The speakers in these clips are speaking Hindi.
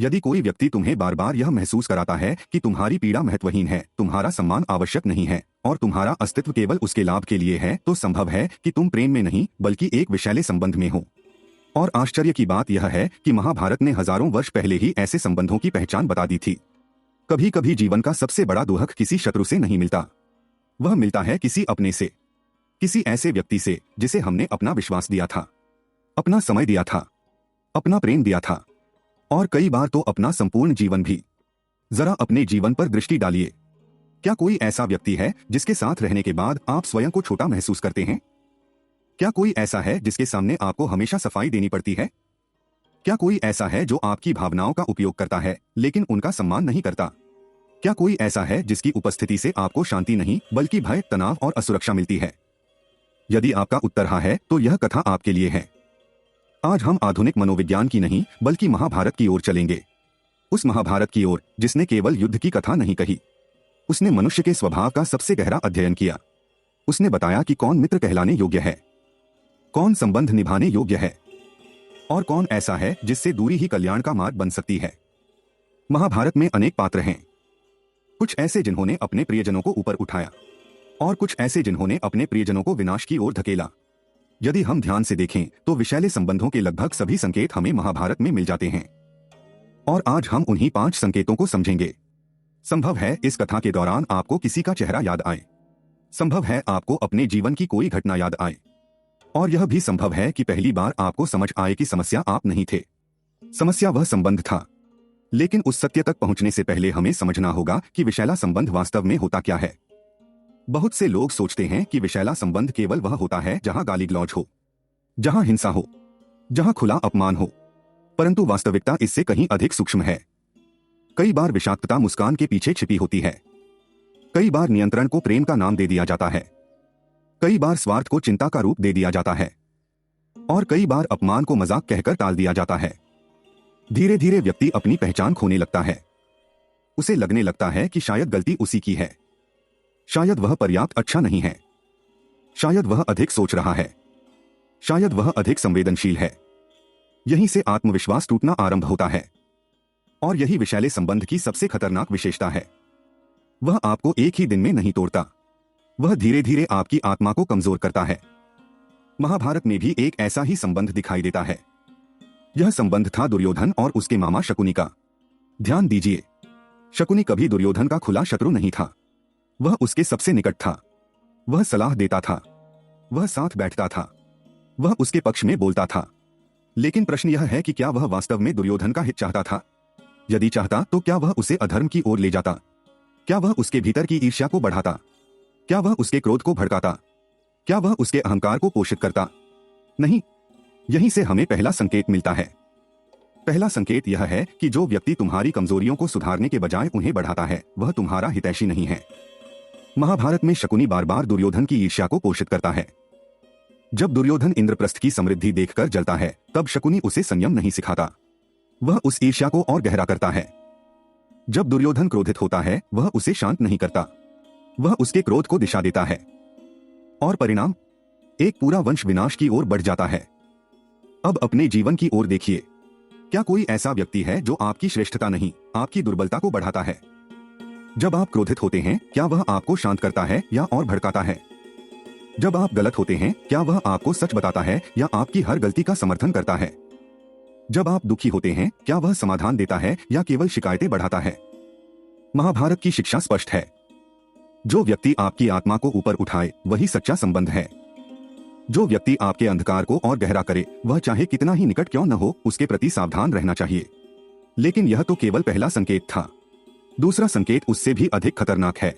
यदि कोई व्यक्ति तुम्हें बार बार यह महसूस कराता है कि तुम्हारी पीड़ा महत्वहीन है, तुम्हारा सम्मान आवश्यक नहीं है और तुम्हारा अस्तित्व केवल उसके लाभ के लिए है, तो संभव है कि तुम प्रेम में नहीं बल्कि एक विषैले संबंध में हो। और आश्चर्य की बात यह है कि महाभारत ने हजारों वर्ष पहले ही ऐसे संबंधों की पहचान बता दी थी। कभी कभी जीवन का सबसे बड़ा दुख किसी शत्रु से नहीं मिलता, वह मिलता है किसी अपने से, किसी ऐसे व्यक्ति से जिसे हमने अपना विश्वास दिया था, अपना समय दिया था, अपना प्रेम दिया था और कई बार तो अपना संपूर्ण जीवन भी। जरा अपने जीवन पर दृष्टि डालिए। क्या कोई ऐसा व्यक्ति है जिसके साथ रहने के बाद आप स्वयं को छोटा महसूस करते हैं? क्या कोई ऐसा है जिसके सामने आपको हमेशा सफाई देनी पड़ती है? क्या कोई ऐसा है जो आपकी भावनाओं का उपयोग करता है लेकिन उनका सम्मान नहीं करता? क्या कोई ऐसा है जिसकी उपस्थिति से आपको शांति नहीं बल्कि भय, तनाव और असुरक्षा मिलती है? यदि आपका उत्तर हाँ है तो यह कथा आपके लिए है। आज हम आधुनिक मनोविज्ञान की नहीं बल्कि महाभारत की ओर चलेंगे। उस महाभारत की ओर जिसने केवल युद्ध की कथा नहीं कही, उसने मनुष्य के स्वभाव का सबसे गहरा अध्ययन किया। उसने बताया कि कौन मित्र कहलाने योग्य है, कौन संबंध निभाने योग्य है और कौन ऐसा है जिससे दूरी ही कल्याण का मार्ग बन सकती है। महाभारत में अनेक पात्र हैं, कुछ ऐसे जिन्होंने अपने प्रियजनों को ऊपर उठाया और कुछ ऐसे जिन्होंने अपने प्रियजनों को विनाश की ओर धकेला। यदि हम ध्यान से देखें तो विषैले संबंधों के लगभग सभी संकेत हमें महाभारत में मिल जाते हैं और आज हम उन्हीं 5 संकेतों को समझेंगे। संभव है इस कथा के दौरान आपको किसी का चेहरा याद आए, संभव है आपको अपने जीवन की कोई घटना याद आए और यह भी संभव है कि पहली बार आपको समझ आए कि समस्या आप नहीं थे, समस्या वह संबंध था। लेकिन उस सत्य तक पहुंचने से पहले हमें समझना होगा कि विषैला संबंध वास्तव में होता क्या है। बहुत से लोग सोचते हैं कि विषैला संबंध केवल वह होता है जहां गाली गलौज हो, जहां हिंसा हो, जहां खुला अपमान हो, परंतु वास्तविकता इससे कहीं अधिक सूक्ष्म है। कई बार विषाक्तता मुस्कान के पीछे छिपी होती है, कई बार नियंत्रण को प्रेम का नाम दे दिया जाता है, कई बार स्वार्थ को चिंता का रूप दे दिया जाता है और कई बार अपमान को मजाक कहकर टाल दिया जाता है। धीरे धीरे व्यक्ति अपनी पहचान खोने लगता है। उसे लगने लगता है कि शायद गलती उसी की है, शायद वह पर्याप्त अच्छा नहीं है, शायद वह अधिक सोच रहा है, शायद वह अधिक संवेदनशील है। यहीं से आत्मविश्वास टूटना आरंभ होता है और यही विषैले संबंध की सबसे खतरनाक विशेषता है। वह आपको एक ही दिन में नहीं तोड़ता, वह धीरे धीरे आपकी आत्मा को कमजोर करता है। महाभारत में भी एक ऐसा ही संबंध दिखाई देता है। यह संबंध था दुर्योधन और उसके मामा शकुनी का। ध्यान दीजिए, शकुनी कभी दुर्योधन का खुला शत्रु नहीं था, वह उसके सबसे निकट था। वह सलाह देता था, वह साथ बैठता था, वह उसके पक्ष में बोलता था। लेकिन प्रश्न यह है कि क्या वह वास्तव में दुर्योधन का हित चाहता था? यदि चाहता तो क्या वह उसे अधर्म की ओर ले जाता? क्या वह उसके भीतर की ईर्ष्या को बढ़ाता? क्या वह उसके क्रोध को भड़काता? क्या वह उसके अहंकार को पोषित करता? नहीं। यहीं से हमें पहला संकेत मिलता है। पहला संकेत यह है कि जो व्यक्ति तुम्हारी कमजोरियों को सुधारने के बजाय उन्हें बढ़ाता है, वह तुम्हारा हितैषी नहीं है। महाभारत में शकुनी बार बार दुर्योधन की ईर्ष्या को पोषित करता है। जब दुर्योधन इंद्रप्रस्थ की समृद्धि देखकर जलता है, तब शकुनी उसे संयम नहीं सिखाता, वह उस ईर्ष्या को और गहरा करता है। जब दुर्योधन क्रोधित होता है, वह उसे शांत नहीं करता, वह उसके क्रोध को दिशा देता है और परिणाम, एक पूरा वंश विनाश की ओर बढ़ जाता है। अब अपने जीवन की ओर देखिए, क्या कोई ऐसा व्यक्ति है जो आपकी श्रेष्ठता नहीं, आपकी दुर्बलता को बढ़ाता है? जब आप क्रोधित होते हैं, क्या वह आपको शांत करता है या और भड़काता है? जब आप गलत होते हैं, क्या वह आपको सच बताता है या आपकी हर गलती का समर्थन करता है? जब आप दुखी होते हैं, क्या वह समाधान देता है या केवल शिकायतें बढ़ाता है? महाभारत की शिक्षा स्पष्ट है, जो व्यक्ति आपकी आत्मा को ऊपर उठाए वही सच्चा संबंध है। जो व्यक्ति आपके अंधकार को और गहरा करे, वह चाहे कितना ही निकट क्यों न हो, उसके प्रति सावधान रहना चाहिए। लेकिन यह तो केवल पहला संकेत था। दूसरा संकेत उससे भी अधिक खतरनाक है,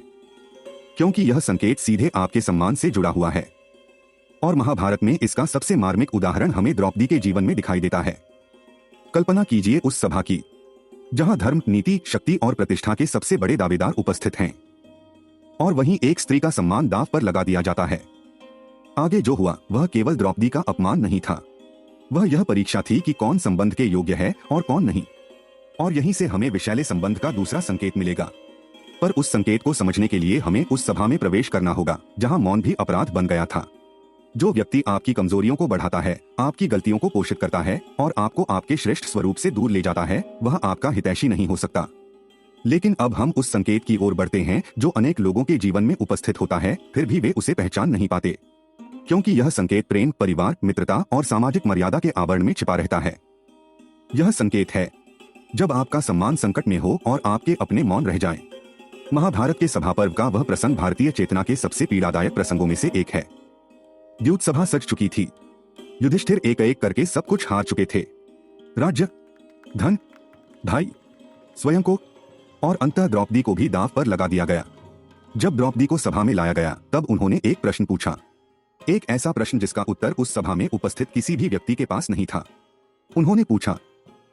क्योंकि यह संकेत सीधे आपके सम्मान से जुड़ा हुआ है और महाभारत में इसका सबसे मार्मिक उदाहरण हमें द्रौपदी के जीवन में दिखाई देता है। कल्पना कीजिए उस सभा की जहां धर्म, नीति, शक्ति और प्रतिष्ठा के सबसे बड़े दावेदार उपस्थित हैं और वहीं एक स्त्री का सम्मान दांव पर लगा दिया जाता है। आगे जो हुआ वह केवल द्रौपदी का अपमान नहीं था, वह यह परीक्षा थी कि कौन संबंध के योग्य है और कौन नहीं। और यहीं से हमें विषैले संबंध का दूसरा संकेत मिलेगा। पर उस संकेत को समझने के लिए हमें उस सभा में प्रवेश करना होगा जहां मौन भी अपराध बन गया था। जो व्यक्ति आपकी कमजोरियों को बढ़ाता है, आपकी गलतियों को पोषित करता है और आपको आपके श्रेष्ठ स्वरूप से दूर ले जाता है, वह आपका हितैषी नहीं हो सकता। लेकिन अब हम उस संकेत की ओर बढ़ते हैं जो अनेक लोगों के जीवन में उपस्थित होता है, फिर भी वे उसे पहचान नहीं पाते, क्योंकि यह संकेत प्रेम, परिवार, मित्रता और सामाजिक मर्यादा के आवरण में छिपा रहता है। यह संकेत है जब आपका सम्मान संकट में हो और आपके अपने मौन रह जाएं। महाभारत के सभा पर्व का वह प्रसंग भारतीय चेतना के सबसे पीड़ादायक प्रसंगों में से एक है। द्यूत सभा सज चुकी थी। युधिष्ठिर एक एक करके सब कुछ हार चुके थे, राज्य, धन, भाई, स्वयं को, और अंततः द्रौपदी को भी दांव पर लगा दिया गया। जब द्रौपदी को सभा में लाया गया तब उन्होंने एक प्रश्न पूछा, एक ऐसा प्रश्न जिसका उत्तर उस सभा में उपस्थित किसी भी व्यक्ति के पास नहीं था। उन्होंने पूछा,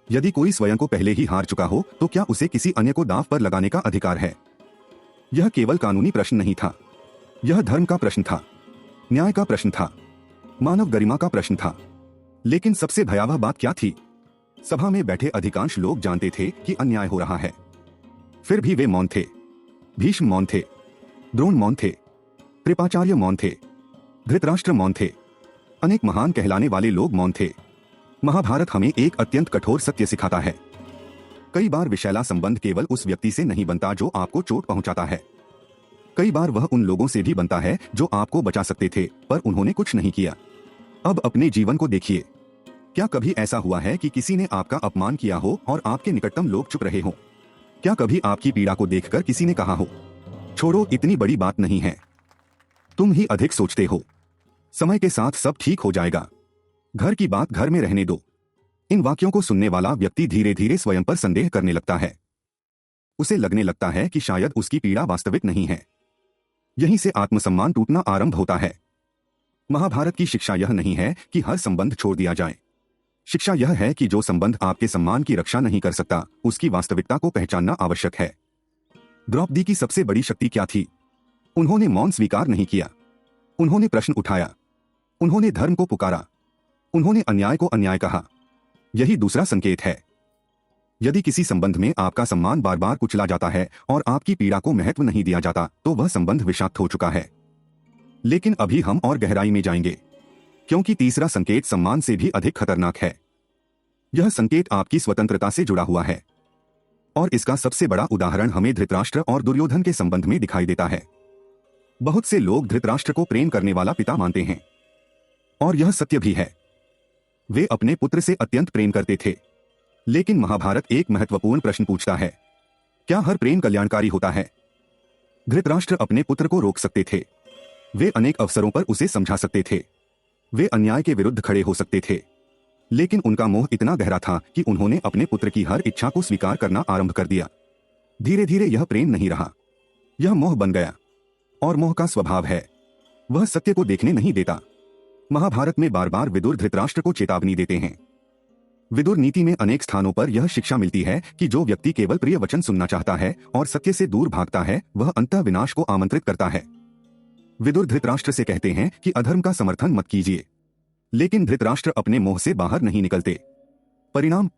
यदि कोई स्वयं को पहले ही हार चुका हो तो क्या उसे किसी अन्य को दांव पर लगाने का अधिकार है? यह केवल कानूनी प्रश्न नहीं था, यह धर्म का प्रश्न था, न्याय का प्रश्न था, मानव गरिमा का प्रश्न था। लेकिन सबसे भयावह बात क्या थी? सभा में बैठे अधिकांश लोग जानते थे कि अन्याय हो रहा है, फिर भी वे मौन थे। भीष्म मौन थे, द्रोण मौन थे, कृपाचार्य मौन थे, धृतराष्ट्र मौन थे, अनेक महान कहलाने वाले लोग मौन थे। महाभारत हमें एक अत्यंत कठोर सत्य सिखाता है। कई बार विषैला संबंध केवल उस व्यक्ति से नहीं बनता जो आपको चोट पहुंचाता है। कई बार वह उन लोगों से भी बनता है जो आपको बचा सकते थे पर उन्होंने कुछ नहीं किया। अब अपने जीवन को देखिए, क्या कभी ऐसा हुआ है कि किसी ने आपका अपमान किया हो और आपके निकटतम लोग चुप रहे हो? क्या कभी आपकी पीड़ा को देखकर किसी ने कहा हो, छोड़ो, इतनी बड़ी बात नहीं है, तुम ही अधिक सोचते हो, समय के साथ सब ठीक हो जाएगा, घर की बात घर में रहने दो? इन वाक्यों को सुनने वाला व्यक्ति धीरे धीरे स्वयं पर संदेह करने लगता है। उसे लगने लगता है कि शायद उसकी पीड़ा वास्तविक नहीं है। यहीं से आत्मसम्मान टूटना आरंभ होता है। महाभारत की शिक्षा यह नहीं है कि हर संबंध छोड़ दिया जाए। शिक्षा यह है कि जो संबंध आपके सम्मान की रक्षा नहीं कर सकता, उसकी वास्तविकता को पहचानना आवश्यक है। द्रौपदी की सबसे बड़ी शक्ति क्या थी? उन्होंने मौन स्वीकार नहीं किया, उन्होंने प्रश्न उठाया, उन्होंने धर्म को पुकारा, उन्होंने अन्याय को अन्याय कहा। यही दूसरा संकेत है। यदि किसी संबंध में आपका सम्मान बार बार कुचला जाता है और आपकी पीड़ा को महत्व नहीं दिया जाता तो वह संबंध विषाक्त हो चुका है। लेकिन अभी हम और गहराई में जाएंगे, क्योंकि तीसरा संकेत सम्मान से भी अधिक खतरनाक है। यह संकेत आपकी स्वतंत्रता से जुड़ा हुआ है, और इसका सबसे बड़ा उदाहरण हमें धृतराष्ट्र और दुर्योधन के संबंध में दिखाई देता है। बहुत से लोग धृतराष्ट्र को प्रेम करने वाला पिता मानते हैं, और यह सत्य भी है। वे अपने पुत्र से अत्यंत प्रेम करते थे। लेकिन महाभारत एक महत्वपूर्ण प्रश्न पूछता है, क्या हर प्रेम कल्याणकारी होता है? धृतराष्ट्र अपने पुत्र को रोक सकते थे, वे अनेक अवसरों पर उसे समझा सकते थे, वे अन्याय के विरुद्ध खड़े हो सकते थे, लेकिन उनका मोह इतना गहरा था कि उन्होंने अपने पुत्र की हर इच्छा को स्वीकार करना आरंभ कर दिया। धीरे धीरे यह प्रेम नहीं रहा, यह मोह बन गया, और मोह का स्वभाव है, वह सत्य को देखने नहीं देता। महाभारत में बार बार विदुर धृतराष्ट्र को चेतावनी देते हैं। विदुर नीति में अनेक स्थानों पर यह शिक्षा मिलती है कि जो व्यक्ति केवल प्रिय वचन सुनना चाहता है और सत्य से दूर भागता है, वह अंततः विनाश को आमंत्रित करता है। विदुर धृतराष्ट्र से कहते हैं कि अधर्म का समर्थन मत कीजिए, लेकिन धृतराष्ट्र अपने मोह से बाहर नहीं निकलते। परिणाम,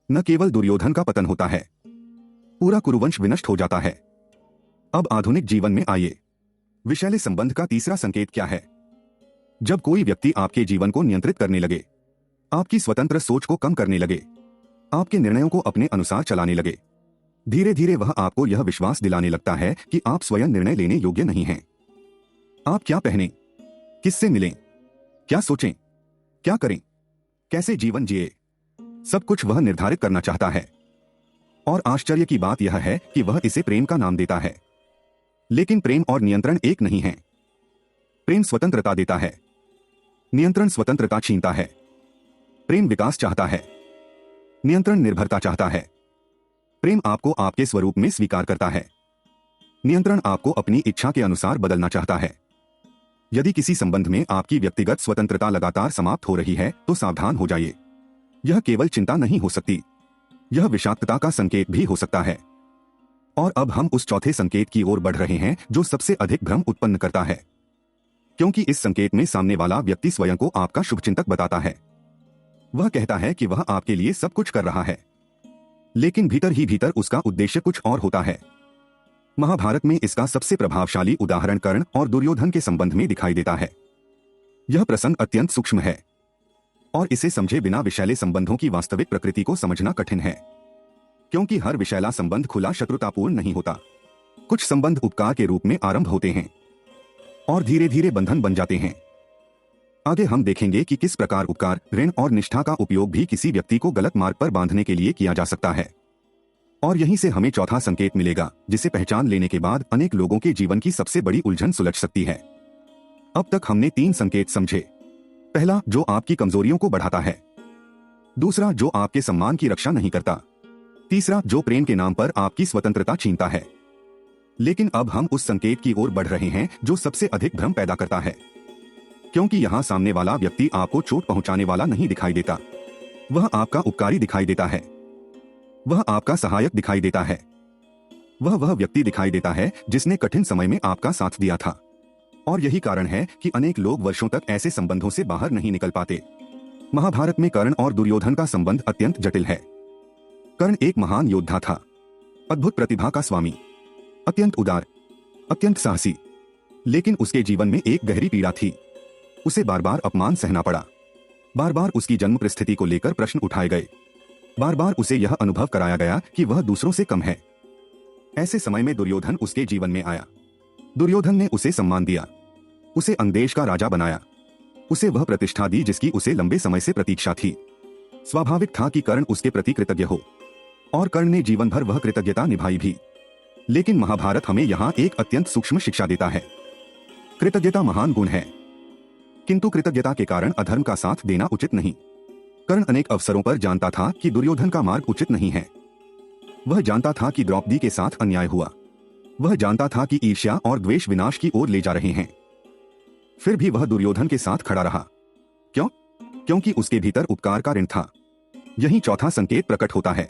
न केवल दुर्योधन का पतन होता है, पूरा कुरुवंश विनष्ट हो जाता है। अब आधुनिक जीवन में आइए, विषैले संबंध का तीसरा संकेत क्या है? जब कोई व्यक्ति आपके जीवन को नियंत्रित करने लगे, आपकी स्वतंत्र सोच को कम करने लगे, आपके निर्णयों को अपने अनुसार चलाने लगे, धीरे धीरे वह आपको यह विश्वास दिलाने लगता है कि आप स्वयं निर्णय लेने योग्य नहीं हैं। आप क्या पहनें, किससे मिलें, क्या सोचें, क्या करें, कैसे जीवन जिए, सब कुछ वह निर्धारित करना चाहता है। और आश्चर्य की बात यह है कि वह इसे प्रेम का नाम देता है। लेकिन प्रेम और नियंत्रण एक नहीं है। प्रेम स्वतंत्रता देता है, नियंत्रण स्वतंत्रता छीनता है। प्रेम विकास चाहता है, नियंत्रण निर्भरता चाहता है। प्रेम आपको आपके स्वरूप में स्वीकार करता है, नियंत्रण आपको अपनी इच्छा के अनुसार बदलना चाहता है। यदि किसी संबंध में आपकी व्यक्तिगत स्वतंत्रता लगातार समाप्त हो रही है तो सावधान हो जाइए। यह केवल चिंता नहीं हो सकती, यह विषाक्तता का संकेत भी हो सकता है। और अब हम उस चौथे संकेत की ओर बढ़ रहे हैं जो सबसे अधिक भ्रम उत्पन्न करता है, क्योंकि इस संकेत में सामने वाला व्यक्ति स्वयं को आपका शुभचिंतक बताता है। वह कहता है कि वह आपके लिए सब कुछ कर रहा है, लेकिन भीतर ही भीतर उसका उद्देश्य कुछ और होता है। महाभारत में इसका सबसे प्रभावशाली उदाहरण कर्ण और दुर्योधन के संबंध में दिखाई देता है। यह प्रसंग अत्यंत सूक्ष्म है और इसे समझे बिना विषैले संबंधों की वास्तविक प्रकृति को समझना कठिन है, क्योंकि हर विषैला संबंध खुला शत्रुतापूर्ण नहीं होता। कुछ संबंध उपकार के रूप में आरंभ होते हैं और धीरे धीरे बंधन बन जाते हैं। आगे हम देखेंगे कि किस प्रकार उपकार, ऋण और निष्ठा का उपयोग भी किसी व्यक्ति को गलत मार्ग पर बांधने के लिए किया जा सकता है। और यहीं से हमें चौथा संकेत मिलेगा, जिसे पहचान लेने के बाद अनेक लोगों के जीवन की सबसे बड़ी उलझन सुलझ सकती है। अब तक हमने 3 संकेत समझे। पहला, जो आपकी कमजोरियों को बढ़ाता है। दूसरा, जो आपके सम्मान की रक्षा नहीं करता। तीसरा, जो प्रेम के नाम पर आपकी स्वतंत्रता छीनता है। लेकिन अब हम उस संकेत की ओर बढ़ रहे हैं जो सबसे अधिक भ्रम पैदा करता है, क्योंकि यहां सामने वाला व्यक्ति आपको चोट पहुंचाने वाला नहीं दिखाई देता। वह आपका उपकारी दिखाई देता है, वह आपका सहायक दिखाई देता है, वह व्यक्ति दिखाई देता है जिसने कठिन समय में आपका साथ दिया था। और यही कारण है कि अनेक लोग वर्षों तक ऐसे संबंधों से बाहर नहीं निकल पाते। महाभारत में कर्ण और दुर्योधन का संबंध अत्यंत जटिल है। कर्ण एक महान योद्धा था, अद्भुत प्रतिभा का स्वामी, अत्यंत उदार, अत्यंत साहसी, लेकिन उसके जीवन में एक गहरी पीड़ा थी। उसे बार बार अपमान सहना पड़ा, बार बार उसकी जन्म परिस्थिति को लेकर प्रश्न उठाए गए, बार बार उसे यह अनुभव कराया गया कि वह दूसरों से कम है। ऐसे समय में दुर्योधन उसके जीवन में आया। दुर्योधन ने उसे सम्मान दिया, उसे अंगदेश का राजा बनाया, उसे वह प्रतिष्ठा दी जिसकी उसे लंबे समय से प्रतीक्षा थी। स्वाभाविक था कि कर्ण उसके प्रति कृतज्ञ हो, और कर्ण ने जीवन भर वह कृतज्ञता निभाई भी। लेकिन महाभारत हमें यहाँ एक अत्यंत सूक्ष्म शिक्षा देता है। कृतज्ञता महान गुण है, किंतु कृतज्ञता के कारण अधर्म का साथ देना उचित नहीं। कर्ण अनेक अवसरों पर जानता था कि दुर्योधन का मार्ग उचित नहीं है। वह जानता था कि द्रौपदी के साथ अन्याय हुआ, वह जानता था कि ईर्ष्या और द्वेष विनाश की ओर ले जा रहे हैं। फिर भी वह दुर्योधन के साथ खड़ा रहा। क्यों? क्योंकि उसके भीतर उपकार का ऋण था। यही चौथा संकेत प्रकट होता है।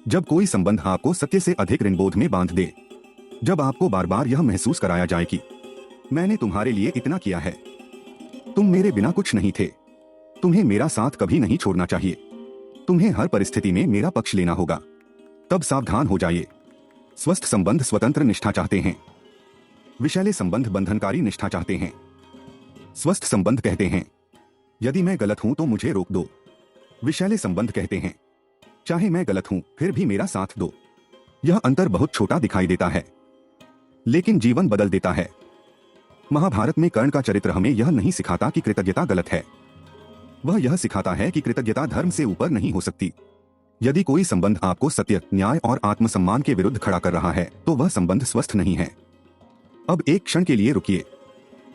जब कोई संबंध आपको सत्य से अधिक ऋणबोध में बांध दे, जब आपको बार बार यह महसूस कराया जाए कि मैंने तुम्हारे लिए इतना किया है, तुम मेरे बिना कुछ नहीं थे, तुम्हें मेरा साथ कभी नहीं छोड़ना चाहिए, तुम्हें हर परिस्थिति में मेरा पक्ष लेना होगा, तब सावधान हो जाइए। स्वस्थ संबंध स्वतंत्र निष्ठा चाहते हैं, विषैले संबंध बंधनकारी निष्ठा चाहते हैं। स्वस्थ संबंध कहते हैं, यदि मैं गलत हूं तो मुझे रोक दो। विषैले संबंध कहते हैं, चाहे मैं गलत हूं फिर भी मेरा साथ दो। यह अंतर बहुत छोटा दिखाई देता है, लेकिन जीवन बदल देता है। महाभारत में कर्ण का चरित्र हमें यह नहीं सिखाता कि कृतज्ञता गलत है, वह यह सिखाता है कि कृतज्ञता धर्म से ऊपर नहीं हो सकती। यदि कोई संबंध आपको सत्य, न्याय और आत्मसम्मान के विरुद्ध खड़ा कर रहा है, तो वह संबंध स्वस्थ नहीं है। अब एक क्षण के लिए रुकिए।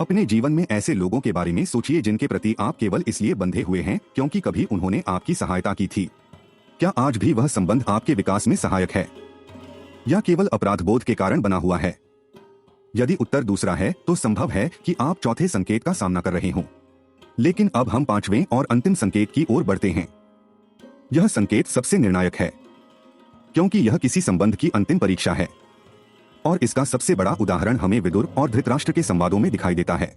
अपने जीवन में ऐसे लोगों के बारे में सोचिए जिनके प्रति आप केवल इसलिए बंधे हुए हैं क्योंकि कभी उन्होंने आपकी सहायता की थी। क्या आज भी वह संबंध आपके विकास में सहायक है, या केवल अपराधबोध के कारण बना हुआ है? यदि उत्तर दूसरा है, तो संभव है कि आप चौथे संकेत का सामना कर रहे हों। लेकिन अब हम 5वें और अंतिम संकेत की ओर बढ़ते हैं। यह संकेत सबसे निर्णायक है, क्योंकि यह किसी संबंध की अंतिम परीक्षा है, और इसका सबसे बड़ा उदाहरण हमें विदुर और धृतराष्ट्र के संवादों में दिखाई देता है।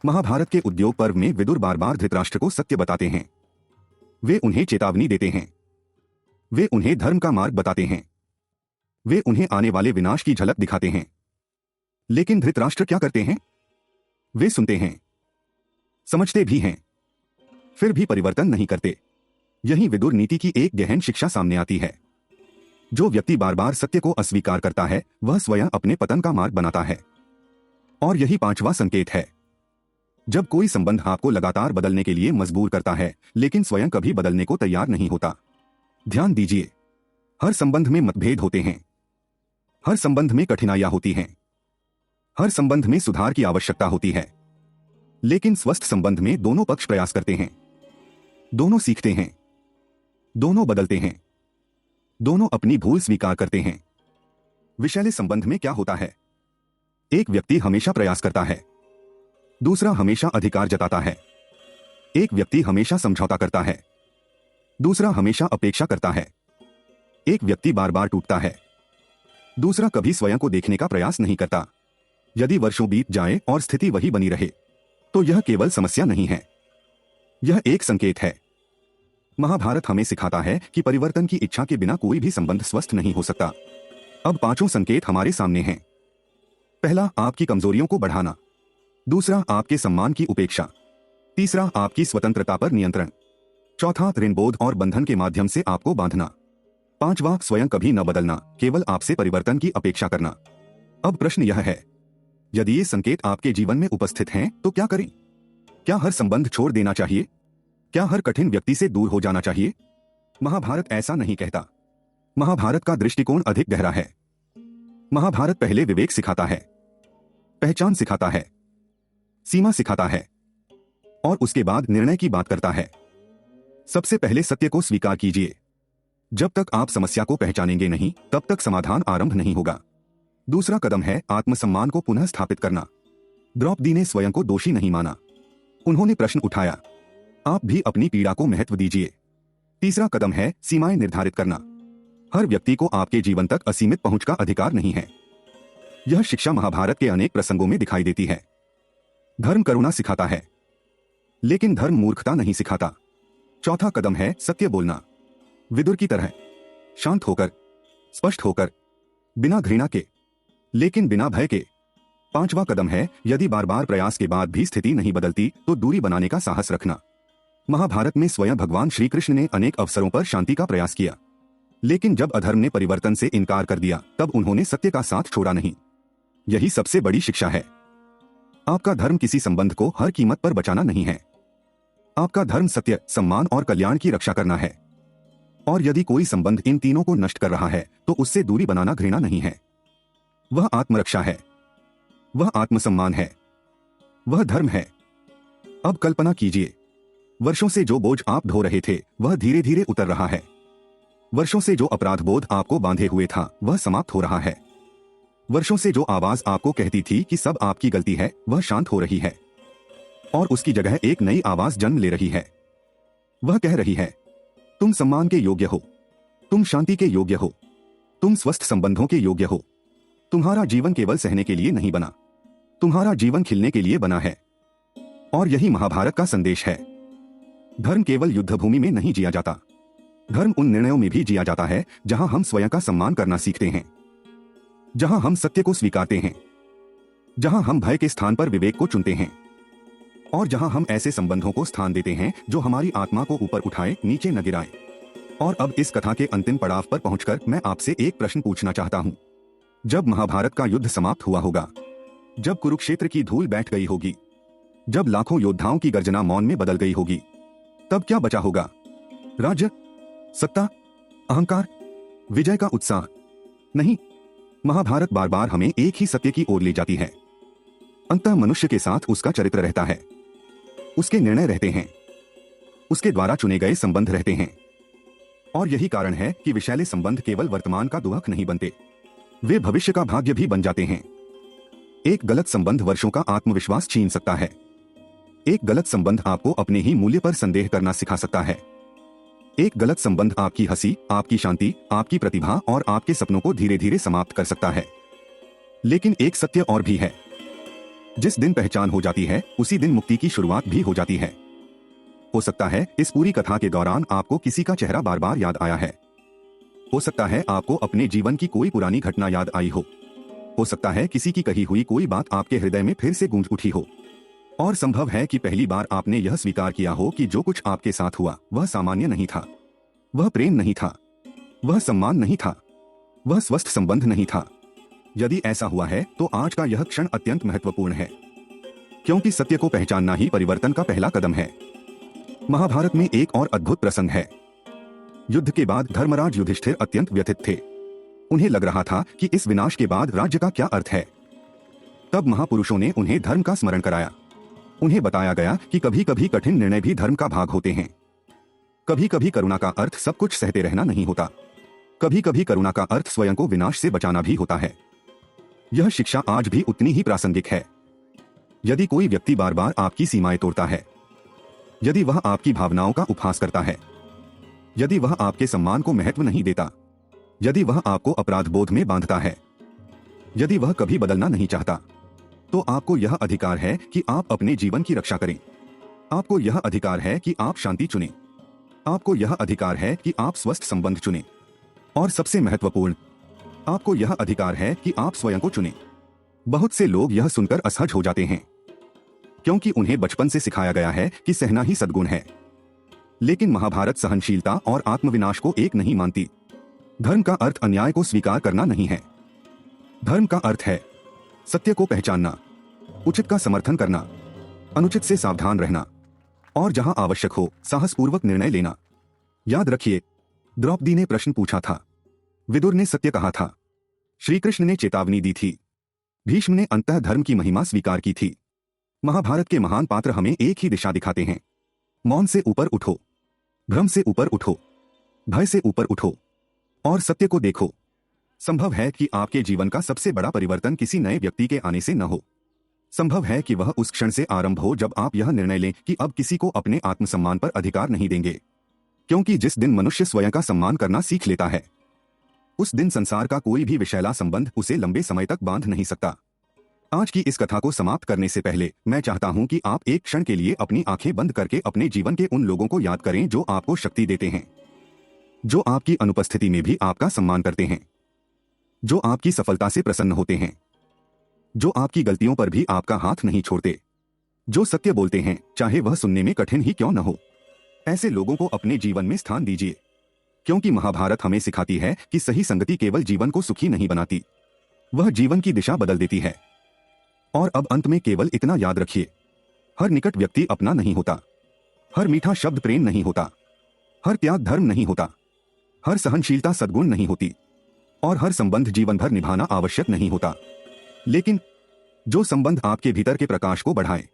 महाभारत के उद्योग पर्व में विदुर बार बार धृतराष्ट्र को सत्य बताते हैं, वे उन्हें चेतावनी देते हैं, वे उन्हें धर्म का मार्ग बताते हैं, वे उन्हें आने वाले विनाश की झलक दिखाते हैं। लेकिन धृतराष्ट्र क्या करते हैं? वे सुनते हैं, समझते भी हैं, फिर भी परिवर्तन नहीं करते। यही विदुर नीति की एक गहन शिक्षा सामने आती है। जो व्यक्ति बार बार सत्य को अस्वीकार करता है, वह स्वयं अपने पतन का मार्ग बनाता है। और यही 5वां संकेत है। जब कोई संबंध आपको लगातार बदलने के लिए मजबूर करता है, लेकिन स्वयं कभी बदलने को तैयार नहीं होता। ध्यान दीजिए, हर संबंध में मतभेद होते हैं, हर संबंध में कठिनाइयां होती हैं, हर संबंध में सुधार की आवश्यकता होती है। लेकिन स्वस्थ संबंध में दोनों पक्ष प्रयास करते हैं, दोनों सीखते हैं, दोनों बदलते हैं, दोनों अपनी भूल स्वीकार करते हैं। विषैले संबंध में क्या होता है? एक व्यक्ति हमेशा प्रयास करता है, दूसरा हमेशा अधिकार जताता है। एक व्यक्ति हमेशा समझौता करता है, दूसरा हमेशा अपेक्षा करता है। एक व्यक्ति बार बार टूटता है, दूसरा कभी स्वयं को देखने का प्रयास नहीं करता। यदि वर्षों बीत जाए और स्थिति वही बनी रहे, तो यह केवल समस्या नहीं है, यह एक संकेत है। महाभारत हमें सिखाता है कि परिवर्तन की इच्छा के बिना कोई भी संबंध स्वस्थ नहीं हो सकता। अब 5 संकेत हमारे सामने हैं। पहला, आपकी कमजोरियों को बढ़ाना। दूसरा, आपके सम्मान की उपेक्षा। तीसरा, आपकी स्वतंत्रता पर नियंत्रण। चौथा, ऋणबोध और बंधन के माध्यम से आपको बांधना। पांचवा, स्वयं कभी न बदलना, केवल आपसे परिवर्तन की अपेक्षा करना। अब प्रश्न यह है, यदि ये संकेत आपके जीवन में उपस्थित हैं तो क्या करें? क्या हर संबंध छोड़ देना चाहिए? क्या हर कठिन व्यक्ति से दूर हो जाना चाहिए? महाभारत ऐसा नहीं कहता। महाभारत का दृष्टिकोण अधिक गहरा है। महाभारत पहले विवेक सिखाता है, पहचान सिखाता है, सीमा सिखाता है और उसके बाद निर्णय की बात करता है। सबसे पहले सत्य को स्वीकार कीजिए। जब तक आप समस्या को पहचानेंगे नहीं, तब तक समाधान आरंभ नहीं होगा। दूसरा कदम है आत्मसम्मान को पुनः स्थापित करना। द्रौपदी ने स्वयं को दोषी नहीं माना। उन्होंने प्रश्न उठाया, आप भी अपनी पीड़ा को महत्व दीजिए। तीसरा कदम है सीमाएं निर्धारित करना। हर व्यक्ति को आपके जीवन तक असीमित पहुंच का अधिकार नहीं है। यह शिक्षा महाभारत के अनेक प्रसंगों में दिखाई देती है। धर्म करुणा सिखाता है, लेकिन धर्म मूर्खता नहीं सिखाता। चौथा कदम है सत्य बोलना, विदुर की तरह, शांत होकर, स्पष्ट होकर, बिना घृणा के, लेकिन बिना भय के। पांचवा कदम है यदि बार बार प्रयास के बाद भी स्थिति नहीं बदलती तो दूरी बनाने का साहस रखना। महाभारत में स्वयं भगवान श्री कृष्ण ने अनेक अवसरों पर शांति का प्रयास किया, लेकिन जब अधर्म ने परिवर्तन से इनकार कर दिया तब उन्होंने सत्य का साथ छोड़ा नहीं। यही सबसे बड़ी शिक्षा है। आपका धर्म किसी संबंध को हर कीमत पर बचाना नहीं है। आपका धर्म सत्य, सम्मान और कल्याण की रक्षा करना है। और यदि कोई संबंध इन तीनों को नष्ट कर रहा है तो उससे दूरी बनाना घृणा नहीं है, वह आत्मरक्षा है, वह आत्मसम्मान है, वह धर्म है। अब कल्पना कीजिए, वर्षों से जो बोझ आप ढो रहे थे वह धीरे धीरे उतर रहा है। वर्षों से जो अपराध बोध आपको बांधे हुए था वह समाप्त हो रहा है। वर्षों से जो आवाज आपको कहती थी कि सब आपकी गलती है वह शांत हो रही है और उसकी जगह एक नई आवाज जन्म ले रही है। वह कह रही है, तुम सम्मान के योग्य हो, तुम शांति के योग्य हो, तुम स्वस्थ संबंधों के योग्य हो। तुम्हारा जीवन केवल सहने के लिए नहीं बना, तुम्हारा जीवन खिलने के लिए बना है। और यही महाभारत का संदेश है। धर्म केवल युद्धभूमि में नहीं जिया जाता, धर्म उन निर्णयों में भी जिया जाता है जहां हम स्वयं का सम्मान करना सीखते हैं, जहां हम सत्य को स्वीकारते हैं, जहां हम भय के स्थान पर विवेक को चुनते हैं और जहां हम ऐसे संबंधों को स्थान देते हैं जो हमारी आत्मा को ऊपर उठाए, नीचे न गिराए। और अब इस कथा के अंतिम पड़ाव पर पहुंचकर मैं आपसे एक प्रश्न पूछना चाहता हूं। जब महाभारत का युद्ध समाप्त हुआ होगा, जब कुरुक्षेत्र की धूल बैठ गई होगी, जब लाखों योद्धाओं की गर्जना मौन में बदल गई होगी, तब क्या बचा होगा? राज्य, सत्ता, अहंकार, विजय का उत्साह? नहीं। महाभारत बार बार हमें एक ही सत्य की ओर ले जाती है। अंततः मनुष्य के साथ उसका चरित्र रहता है, उसके निर्णय रहते हैं, उसके द्वारा चुने गए संबंध रहते हैं। और यही कारण है कि विषैले संबंध केवल वर्तमान का दुख नहीं बनते, वे भविष्य का भाग्य भी बन जाते हैं। एक गलत संबंध वर्षों का आत्मविश्वास छीन सकता है। एक गलत संबंध आपको अपने ही मूल्य पर संदेह करना सिखा सकता है। एक गलत संबंध आपकी हंसी, आपकी शांति, आपकी प्रतिभा और आपके सपनों को धीरे धीरे समाप्त कर सकता है। लेकिन एक सत्य और भी है, जिस दिन पहचान हो जाती है उसी दिन मुक्ति की शुरुआत भी हो जाती है। हो सकता है इस पूरी कथा के दौरान आपको किसी का चेहरा बार बार याद आया है। हो सकता है आपको अपने जीवन की कोई पुरानी घटना याद आई हो सकता है किसी की कही हुई कोई बात आपके हृदय में फिर से गूंज उठी हो। और संभव है कि पहली बार आपने यह स्वीकार किया हो कि जो कुछ आपके साथ हुआ वह सामान्य नहीं था, वह प्रेम नहीं था, वह सम्मान नहीं था, वह स्वस्थ संबंध नहीं था। यदि ऐसा हुआ है तो आज का यह क्षण अत्यंत महत्वपूर्ण है, क्योंकि सत्य को पहचानना ही परिवर्तन का पहला कदम है। महाभारत में एक और अद्भुत प्रसंग है। युद्ध के बाद धर्मराज युधिष्ठिर अत्यंत व्यथित थे। उन्हें लग रहा था कि इस विनाश के बाद राज्य का क्या अर्थ है। तब महापुरुषों ने उन्हें धर्म का स्मरण कराया। उन्हें बताया गया कि कभी कभी कठिन निर्णय भी धर्म का भाग होते हैं। कभी कभी करुणा का अर्थ सब कुछ सहते रहना नहीं होता। कभी कभी करुणा का अर्थ स्वयं को विनाश से बचाना भी होता है। यह शिक्षा आज भी उतनी ही प्रासंगिक है। यदि कोई व्यक्ति बार बार आपकी सीमाएं तोड़ता है, यदि वह आपकी भावनाओं का उपहास करता है, यदि वह आपके सम्मान को महत्व नहीं देता, यदि वह आपको अपराध बोध में बांधता है, यदि वह कभी बदलना नहीं चाहता, तो आपको यह अधिकार है कि आप अपने जीवन की रक्षा करें। आपको यह अधिकार है कि आप शांति चुनें। आपको यह अधिकार है कि आप स्वस्थ संबंध चुनें। और सबसे महत्वपूर्ण, आपको यह अधिकार है कि आप स्वयं को चुनें। बहुत से लोग यह सुनकर असहज हो जाते हैं। क्योंकि उन्हें बचपन से सिखाया गया है कि सहना ही सद्गुण है। लेकिन महाभारत सहनशीलता और आत्मविनाश को एक नहीं मानती। धर्म का अर्थ अन्याय को स्वीकार करना नहीं है। धर्म का अर्थ है सत्य को पहचानना, उचित का समर्थन करना, अनुचित से सावधान रहना और जहां आवश्यक हो साहसपूर्वक निर्णय लेना। याद रखिए, द्रौपदी ने प्रश्न पूछा था, विदुर ने सत्य कहा था, श्री कृष्ण ने चेतावनी दी थी, भीष्म ने अंतः धर्म की महिमा स्वीकार की थी। महाभारत के महान पात्र हमें एक ही दिशा दिखाते हैं। मौन से ऊपर उठो, भ्रम से ऊपर उठो, भय से ऊपर उठो और सत्य को देखो। संभव है कि आपके जीवन का सबसे बड़ा परिवर्तन किसी नए व्यक्ति के आने से न हो। संभव है कि वह उस क्षण से आरंभ हो जब आप यह निर्णय लें कि अब किसी को अपने आत्मसम्मान पर अधिकार नहीं देंगे, क्योंकि जिस दिन मनुष्य स्वयं का सम्मान करना सीख लेता है, उस दिन संसार का कोई भी विषैला संबंध उसे लंबे समय तक बांध नहीं सकता। आज की इस कथा को समाप्त करने से पहले मैं चाहता हूं कि आप एक क्षण के लिए अपनी आंखें बंद करके अपने जीवन के उन लोगों को याद करें जो आपको शक्ति देते हैं, जो आपकी अनुपस्थिति में भी आपका सम्मान करते हैं, जो आपकी सफलता से प्रसन्न होते हैं, जो आपकी गलतियों पर भी आपका हाथ नहीं छोड़ते, जो सत्य बोलते हैं चाहे वह सुनने में कठिन ही क्यों न हो। ऐसे लोगों को अपने जीवन में स्थान दीजिए, क्योंकि महाभारत हमें सिखाती है कि सही संगति केवल जीवन को सुखी नहीं बनाती, वह जीवन की दिशा बदल देती है। और अब अंत में केवल इतना याद रखिए, हर निकट व्यक्ति अपना नहीं होता, हर मीठा शब्द प्रेम नहीं होता, हर त्याग धर्म नहीं होता, हर सहनशीलता सद्गुण नहीं होती और हर संबंध जीवन भर निभाना आवश्यक नहीं होता। लेकिन जो संबंध आपके भीतर के प्रकाश को बढ़ाए,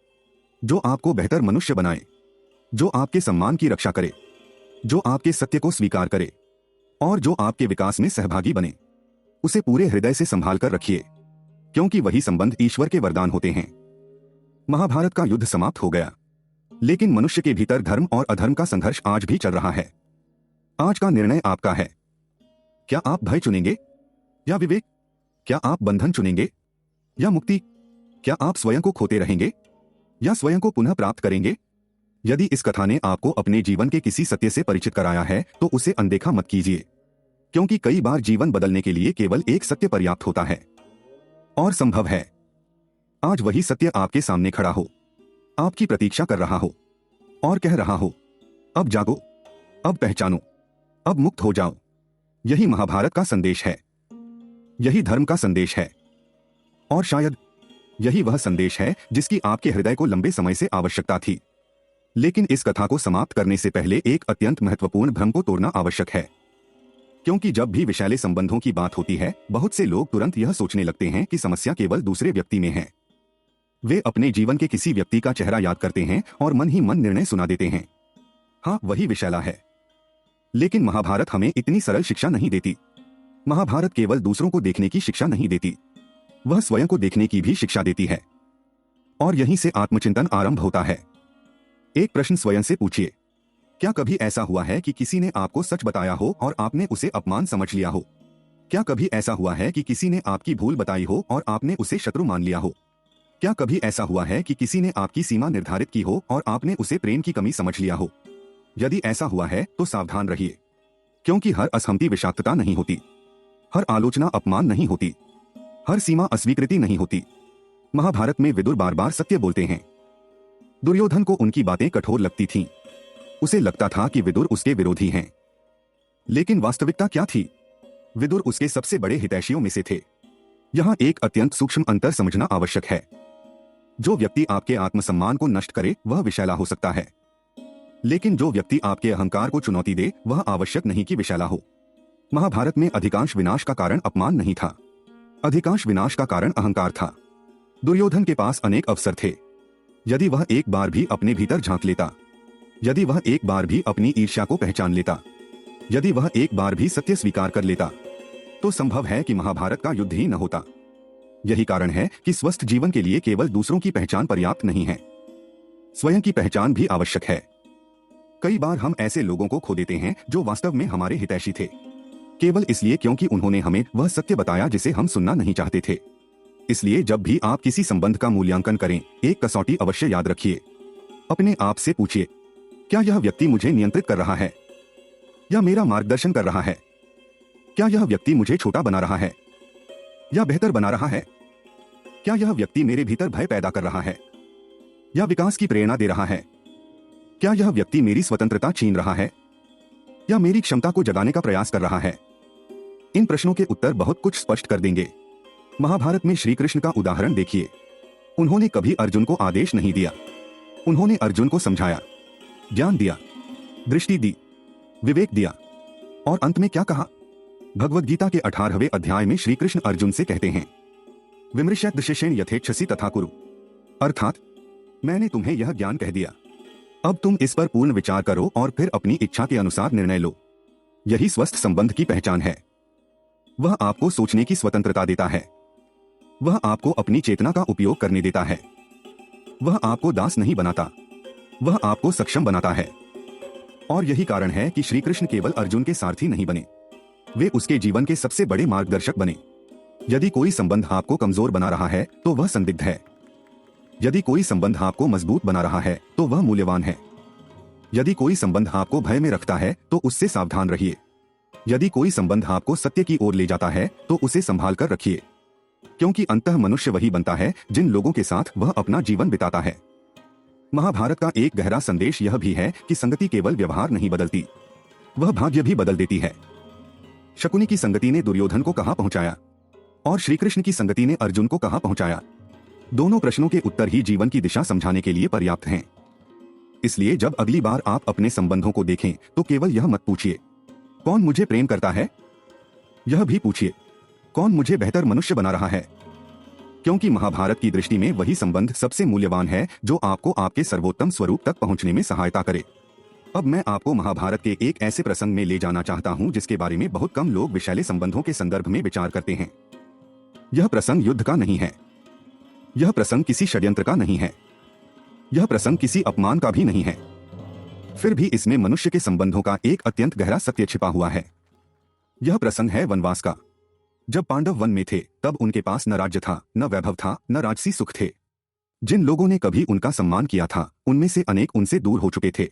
जो आपको बेहतर मनुष्य बनाए, जो आपके सम्मान की रक्षा करे, जो आपके सत्य को स्वीकार करे और जो आपके विकास में सहभागी बने, उसे पूरे हृदय से संभाल कर रखिए, क्योंकि वही संबंध ईश्वर के वरदान होते हैं। महाभारत का युद्ध समाप्त हो गया, लेकिन मनुष्य के भीतर धर्म और अधर्म का संघर्ष आज भी चल रहा है। आज का निर्णय आपका है। क्या आप भय चुनेंगे या विवेक? क्या आप बंधन चुनेंगे या मुक्ति? क्या आप स्वयं को खोते रहेंगे या स्वयं को पुनः प्राप्त करेंगे? यदि इस कथा ने आपको अपने जीवन के किसी सत्य से परिचित कराया है तो उसे अनदेखा मत कीजिए, क्योंकि कई बार जीवन बदलने के लिए केवल एक सत्य पर्याप्त होता है। और संभव है आज वही सत्य आपके सामने खड़ा हो, आपकी प्रतीक्षा कर रहा हो और कह रहा हो, अब जागो, अब पहचानो, अब मुक्त हो जाओ। यही महाभारत का संदेश है, यही धर्म का संदेश है और शायद यही वह संदेश है जिसकी आपके हृदय को लंबे समय से आवश्यकता थी। लेकिन इस कथा को समाप्त करने से पहले एक अत्यंत महत्वपूर्ण भ्रम को तोड़ना आवश्यक है, क्योंकि जब भी विषैले संबंधों की बात होती है, बहुत से लोग तुरंत यह सोचने लगते हैं कि समस्या केवल दूसरे व्यक्ति में है। वे अपने जीवन के किसी व्यक्ति का चेहरा याद करते हैं और मन ही मन निर्णय सुना देते हैं, हाँ वही विषैला है। लेकिन महाभारत हमें इतनी सरल शिक्षा नहीं देती। महाभारत केवल दूसरों को देखने की शिक्षा नहीं देती, वह स्वयं को देखने की भी शिक्षा देती है। और यहीं से आत्मचिंतन आरंभ होता है। एक प्रश्न स्वयं से पूछिए, क्या कभी ऐसा हुआ है कि किसी ने आपको सच बताया हो और आपने उसे अपमान समझ लिया हो? क्या कभी ऐसा हुआ है कि किसी ने आपकी भूल बताई हो और आपने उसे शत्रु मान लिया हो? क्या कभी ऐसा हुआ है कि किसी ने आपकी सीमा निर्धारित की हो और आपने उसे प्रेम की कमी समझ लिया हो? यदि ऐसा हुआ है तो सावधान रहिए, क्योंकि हर असहमति विषाक्तता नहीं होती, हर आलोचना अपमान नहीं होती, हर सीमा अस्वीकृति नहीं होती। महाभारत में विदुर बार बार सत्य बोलते हैं। दुर्योधन को उनकी बातें कठोर लगती थीं। उसे लगता था कि विदुर उसके विरोधी हैं। लेकिन वास्तविकता क्या थी? विदुर उसके सबसे बड़े हितैषियों में से थे। यहां एक अत्यंत सूक्ष्म अंतर समझना आवश्यक है। जो व्यक्ति आपके आत्मसम्मान को नष्ट करे वह विषैला हो सकता है, लेकिन जो व्यक्ति आपके अहंकार को चुनौती दे वह आवश्यक नहीं कि विषैला हो। महाभारत में अधिकांश विनाश का कारण अपमान नहीं था, अधिकांश विनाश का कारण अहंकार था। दुर्योधन के पास अनेक अवसर थे। यदि वह एक बार भी अपने भीतर झांक लेता, यदि वह एक बार भी अपनी ईर्ष्या को पहचान लेता, यदि वह एक बार भी सत्य स्वीकार कर लेता, तो संभव है कि महाभारत का युद्ध ही न होता। यही कारण है कि स्वस्थ जीवन के लिए केवल दूसरों की पहचान पर्याप्त नहीं है, स्वयं की पहचान भी आवश्यक है। कई बार हम ऐसे लोगों को खो देते हैं जो वास्तव में हमारे हितैषी थे, केवल इसलिए क्योंकि उन्होंने हमें वह सत्य बताया जिसे हम सुनना नहीं चाहते थे। इसलिए जब भी आप किसी संबंध का मूल्यांकन करें, एक कसौटी अवश्य याद रखिए। अपने आप से पूछिए, क्या यह व्यक्ति मुझे नियंत्रित कर रहा है या मेरा मार्गदर्शन कर रहा है? क्या यह व्यक्ति मुझे छोटा बना रहा है या बेहतर बना रहा है? क्या यह व्यक्ति मेरे भीतर भय पैदा कर रहा है या विकास की प्रेरणा दे रहा है? क्या यह व्यक्ति मेरी स्वतंत्रता छीन रहा है या मेरी क्षमता को जगाने का प्रयास कर रहा है? इन प्रश्नों के उत्तर बहुत कुछ स्पष्ट कर देंगे। महाभारत में श्री कृष्ण का उदाहरण देखिए। उन्होंने कभी अर्जुन को आदेश नहीं दिया। उन्होंने अर्जुन को समझाया, ज्ञान दिया, दृष्टि दी, विवेक दिया और अंत में क्या कहा? भगवद गीता के 18वें अध्याय में श्री कृष्ण अर्जुन से कहते हैं, विमृश्यद्दशेषेण यथेच्छसि तथा कुरु, अर्थात मैंने तुम्हें यह ज्ञान कह दिया, अब तुम इस पर पूर्ण विचार करो और फिर अपनी इच्छा के अनुसार निर्णय लो। यही स्वस्थ संबंध की पहचान है। वह आपको सोचने की स्वतंत्रता देता है। वह आपको अपनी चेतना का उपयोग करने देता है। वह आपको दास नहीं बनाता, वह आपको सक्षम बनाता है। और यही कारण है कि श्री कृष्ण केवल अर्जुन के सारथी नहीं बने, वे उसके जीवन के सबसे बड़े मार्गदर्शक बने। यदि कोई संबंध आपको कमजोर बना रहा है तो वह संदिग्ध है। यदि कोई संबंध आपको मजबूत बना रहा है तो वह मूल्यवान है। यदि कोई संबंध आपको भय में रखता है तो उससे सावधान रहिए। यदि कोई संबंध आपको सत्य की ओर ले जाता है तो उसे संभाल कर रखिए, क्योंकि अंततः मनुष्य वही बनता है जिन लोगों के साथ वह अपना जीवन बिताता है। महाभारत का एक गहरा संदेश यह भी है कि संगति केवल व्यवहार नहीं बदलती, वह भाग्य भी बदल देती है। शकुनी की संगति ने दुर्योधन को कहां पहुंचाया और श्री कृष्ण की संगति ने अर्जुन को कहां पहुंचाया? दोनों प्रश्नों के उत्तर ही जीवन की दिशा समझाने के लिए पर्याप्त हैं। इसलिए जब अगली बार आप अपने संबंधों को देखें तो केवल यह मत पूछिए, कौन मुझे प्रेम करता है? यह भी पूछिए, कौन मुझे बेहतर मनुष्य बना रहा है? क्योंकि महाभारत की दृष्टि में वही संबंध सबसे मूल्यवान है जो आपको आपके सर्वोत्तम स्वरूप तक पहुंचने में सहायता करे। अब मैं आपको महाभारत के एक ऐसे प्रसंग में ले जाना चाहता हूं जिसके बारे में बहुत कम लोग विषैले संबंधों के संदर्भ में विचार करते हैं। यह प्रसंग युद्ध का नहीं है। यह प्रसंग किसी षड्यंत्र का नहीं है। यह प्रसंग किसी अपमान का भी नहीं है। फिर भी इसमें मनुष्य के संबंधों का एक अत्यंत गहरा सत्य छिपा हुआ है। यह प्रसंग है वनवास का। जब पांडव वन में थे तब उनके पास न राज्य था, न वैभव था, न राजसी सुख थे। जिन लोगों ने कभी उनका सम्मान किया था उनमें से अनेक उनसे दूर हो चुके थे।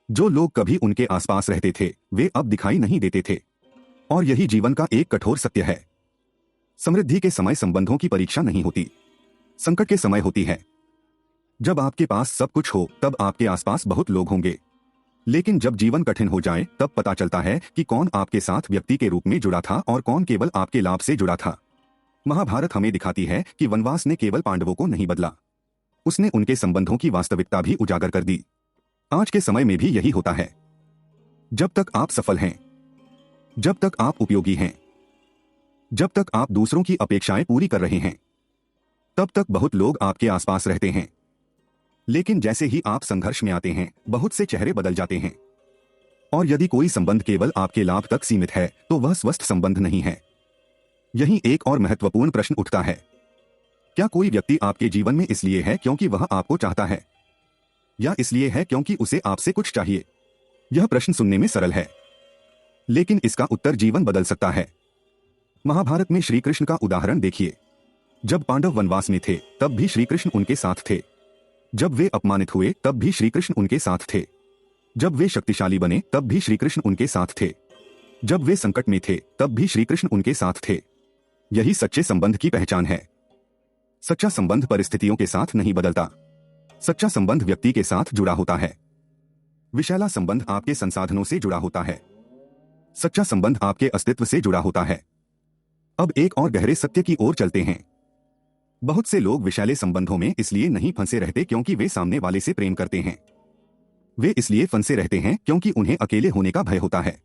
जो लोग कभी उनके आसपास रहते थे वे अब दिखाई नहीं देते थे। और यही जीवन का एक कठोर सत्य है। समृद्धि के समय संबंधों की परीक्षा नहीं होती, संकट के समय होती है। जब आपके पास सब कुछ हो तब आपके आसपास बहुत लोग होंगे, लेकिन जब जीवन कठिन हो जाए तब पता चलता है कि कौन आपके साथ व्यक्ति के रूप में जुड़ा था और कौन केवल आपके लाभ से जुड़ा था। महाभारत हमें दिखाती है कि वनवास ने केवल पांडवों को नहीं बदला, उसने उनके संबंधों की वास्तविकता भी उजागर कर दी। आज के समय में भी यही होता है। जब तक आप सफल हैं, जब तक आप उपयोगी हैं, जब तक आप दूसरों की अपेक्षाएं पूरी कर रहे हैं, तब तक बहुत लोग आपके आसपास रहते हैं। लेकिन जैसे ही आप संघर्ष में आते हैं बहुत से चेहरे बदल जाते हैं। और यदि कोई संबंध केवल आपके लाभ तक सीमित है तो वह स्वस्थ संबंध नहीं है। यही एक और महत्वपूर्ण प्रश्न उठता है, क्या कोई व्यक्ति आपके जीवन में इसलिए है क्योंकि वह आपको चाहता है या इसलिए है क्योंकि उसे आपसे कुछ चाहिए? यह प्रश्न सुनने में सरल है, लेकिन इसका उत्तर जीवन बदल सकता है। महाभारत में श्री कृष्ण का उदाहरण देखिए। जब पांडव वनवास में थे तब भी श्री कृष्ण उनके साथ थे। जब वे अपमानित हुए तब भी श्री कृष्ण उनके साथ थे। जब वे शक्तिशाली बने तब भी श्री कृष्ण उनके साथ थे। जब वे संकट में थे तब भी श्री कृष्ण उनके साथ थे। यही सच्चे संबंध की पहचान है। सच्चा संबंध परिस्थितियों के साथ नहीं बदलता, सच्चा संबंध व्यक्ति के साथ जुड़ा होता है। विशैला संबंध आपके संसाधनों से जुड़ा होता है, सच्चा संबंध आपके अस्तित्व से जुड़ा होता है। अब एक और गहरे सत्य की ओर चलते हैं। बहुत से लोग विशैले संबंधों में इसलिए नहीं फंसे रहते क्योंकि वे सामने वाले से प्रेम करते हैं, वे इसलिए फंसे रहते हैं क्योंकि उन्हें अकेले होने का भय होता है।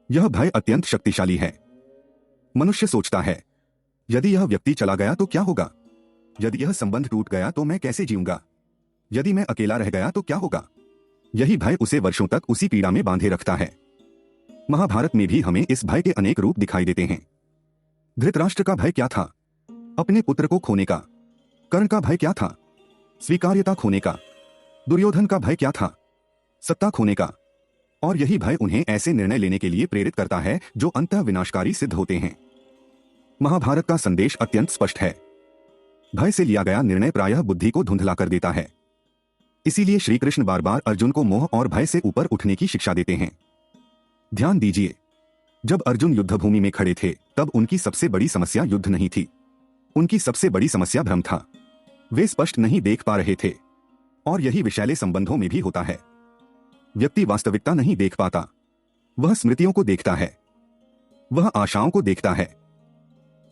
यह भय अत्यंत शक्तिशाली है। मनुष्य सोचता है, यदि यह व्यक्ति चला गया तो क्या होगा? यदि यह संबंध टूट गया तो मैं कैसे जीऊंगा? यदि मैं अकेला रह गया तो क्या होगा? यही भय उसे वर्षों तक उसी पीड़ा में बांधे रखता है। महाभारत में भी हमें इस भय के अनेक रूप दिखाई देते हैं। धृतराष्ट्र का भय क्या था? अपने पुत्र को खोने का। कर्ण का भय क्या था? स्वीकार्यता खोने का। दुर्योधन का भय क्या था? सत्ता खोने का। और यही भय उन्हें ऐसे निर्णय लेने के लिए प्रेरित करता है जो अंततः विनाशकारी सिद्ध होते हैं। महाभारत का संदेश अत्यंत स्पष्ट है। भय से लिया गया निर्णय प्रायः बुद्धि को धुंधला कर देता है। इसीलिए श्री कृष्ण बार बार अर्जुन को मोह और भय से ऊपर उठने की शिक्षा देते हैं। ध्यान दीजिए, जब अर्जुन युद्धभूमि में खड़े थे तब उनकी सबसे बड़ी समस्या युद्ध नहीं थी, उनकी सबसे बड़ी समस्या भ्रम था। वे स्पष्ट नहीं देख पा रहे थे, और यही विषैले संबंधों में भी होता है। व्यक्ति वास्तविकता नहीं देख पाता, वह स्मृतियों को देखता है, वह आशाओं को देखता है,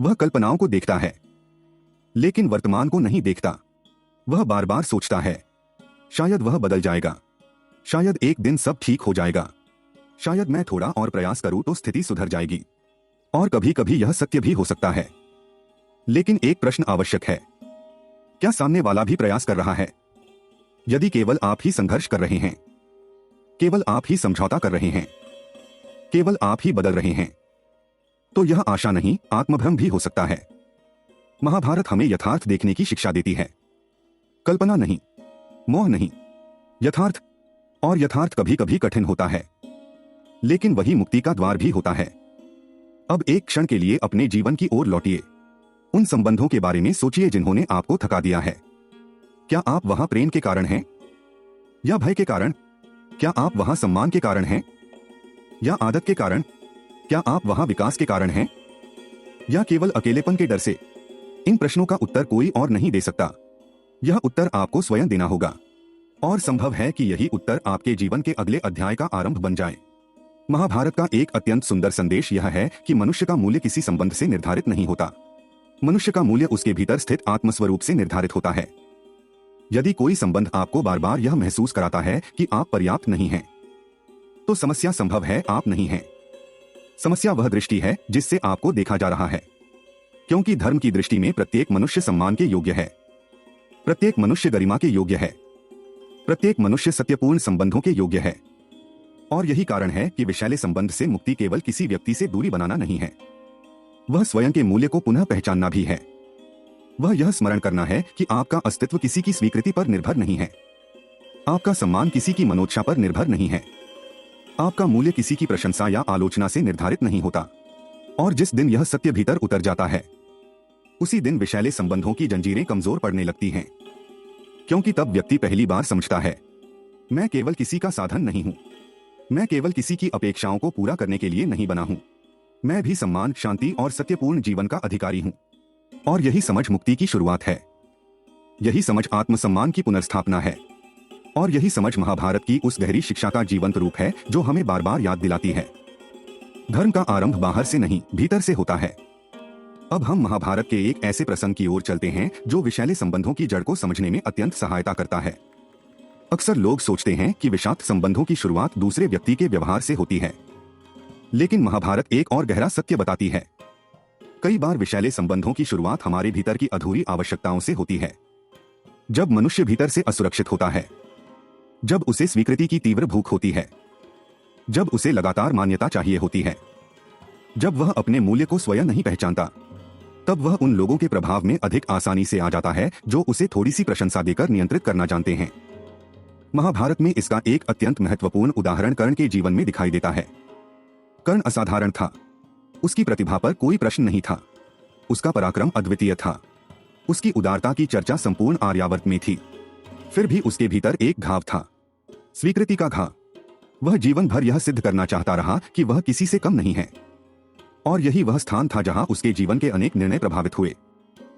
वह कल्पनाओं को देखता है, लेकिन वर्तमान को नहीं देखता। वह बार बार सोचता है, शायद वह बदल जाएगा, शायद एक दिन सब ठीक हो जाएगा, शायद मैं थोड़ा और प्रयास करूं तो स्थिति सुधर जाएगी। और कभी कभी यह सत्य भी हो सकता है। लेकिन एक प्रश्न आवश्यक है, क्या सामने वाला भी प्रयास कर रहा है? यदि केवल आप ही संघर्ष कर रहे हैं, केवल आप ही समझौता कर रहे हैं, केवल आप ही बदल रहे हैं, तो यह आशा नहीं, आत्मभ्रम भी हो सकता है। महाभारत हमें यथार्थ देखने की शिक्षा देती है, कल्पना नहीं, मोह नहीं, यथार्थ। और यथार्थ कभी कभी कठिन होता है, लेकिन वही मुक्ति का द्वार भी होता है। अब एक क्षण के लिए अपने जीवन की ओर लौटिए। उन संबंधों के बारे में सोचिए जिन्होंने आपको थका दिया है। क्या आप वहां प्रेम के कारण हैं या भय के कारण? क्या आप वहां सम्मान के कारण हैं या आदत के कारण? क्या आप वहां विकास के कारण हैं या केवल अकेलेपन के डर से? इन प्रश्नों का उत्तर कोई और नहीं दे सकता। यह उत्तर आपको स्वयं देना होगा। और संभव है कि यही उत्तर आपके जीवन के अगले अध्याय का आरंभ बन जाए। महाभारत का एक अत्यंत सुंदर संदेश यह है कि मनुष्य का मूल्य किसी संबंध से निर्धारित नहीं होता। मनुष्य का मूल्य उसके भीतर स्थित आत्मस्वरूप से निर्धारित होता है। यदि कोई संबंध आपको बार बार यह महसूस कराता है कि आप पर्याप्त नहीं हैं, तो समस्या संभव है आप नहीं हैं। समस्या वह दृष्टि है जिससे आपको देखा जा रहा है। क्योंकि धर्म की दृष्टि में प्रत्येक मनुष्य सम्मान के योग्य है, प्रत्येक मनुष्य गरिमा के योग्य है, प्रत्येक मनुष्य सत्यपूर्ण संबंधों के योग्य है। और यही कारण है कि विषैले संबंध से मुक्ति केवल किसी व्यक्ति से दूरी बनाना नहीं है, वह स्वयं के मूल्य को पुनः पहचानना भी है। वह यह स्मरण करना है कि आपका अस्तित्व किसी की स्वीकृति पर निर्भर नहीं है, आपका सम्मान किसी की मनोच्छा पर निर्भर नहीं है, आपका मूल्य किसी की प्रशंसा या आलोचना से निर्धारित नहीं होता। और जिस दिन यह सत्य भीतर उतर जाता है, उसी दिन विषैले संबंधों की जंजीरें कमजोर पड़ने लगती हैं। क्योंकि तब व्यक्ति पहली बार समझता है, मैं केवल किसी का साधन नहीं हूं, मैं केवल किसी की अपेक्षाओं को पूरा करने के लिए नहीं बना हूं, मैं भी सम्मान, शांति और सत्यपूर्ण जीवन का अधिकारी हूं। और यही समझ मुक्ति की शुरुआत है। यही समझ आत्मसम्मान की पुनर्स्थापना है। और यही समझ महाभारत की उस गहरी शिक्षा का जीवंत रूप है जो हमें बार बार याद दिलाती है, धर्म का आरंभ बाहर से नहीं, भीतर से होता है। अब हम महाभारत के एक ऐसे प्रसंग की ओर चलते हैं जो विषैले संबंधों की जड़ को समझने में अत्यंत सहायता करता है। अक्सर लोग सोचते हैं कि विषाक्त संबंधों की शुरुआत दूसरे व्यक्ति के व्यवहार से होती है, लेकिन महाभारत एक और गहरा सत्य बताती है। कई बार विषैले संबंधों की शुरुआत हमारे भीतर की अधूरी आवश्यकताओं से होती है। जब मनुष्य भीतर से असुरक्षित होता है, जब उसे स्वीकृति की तीव्र भूख होती है, जब उसे लगातार मान्यता चाहिए होती है, जब वह अपने मूल्य को स्वयं नहीं पहचानता, तब वह उन लोगों के प्रभाव में अधिक आसानी से आ जाता है जो उसे थोड़ी सी प्रशंसा देकर नियंत्रित करना जानते हैं। महाभारत में इसका एक अत्यंत महत्वपूर्ण उदाहरण कर्ण के जीवन में दिखाई देता है। कर्ण असाधारण था, उसकी प्रतिभा पर कोई प्रश्न नहीं था, उसका पराक्रम अद्वितीय था, उसकी उदारता की चर्चा संपूर्ण आर्यावर्त में थी। फिर भी उसके भीतर एक घाव था, स्वीकृति का घाव। वह जीवन भर यह सिद्ध करना चाहता रहा कि वह किसी से कम नहीं है। और यही वह स्थान था जहां उसके जीवन के अनेक निर्णय प्रभावित हुए।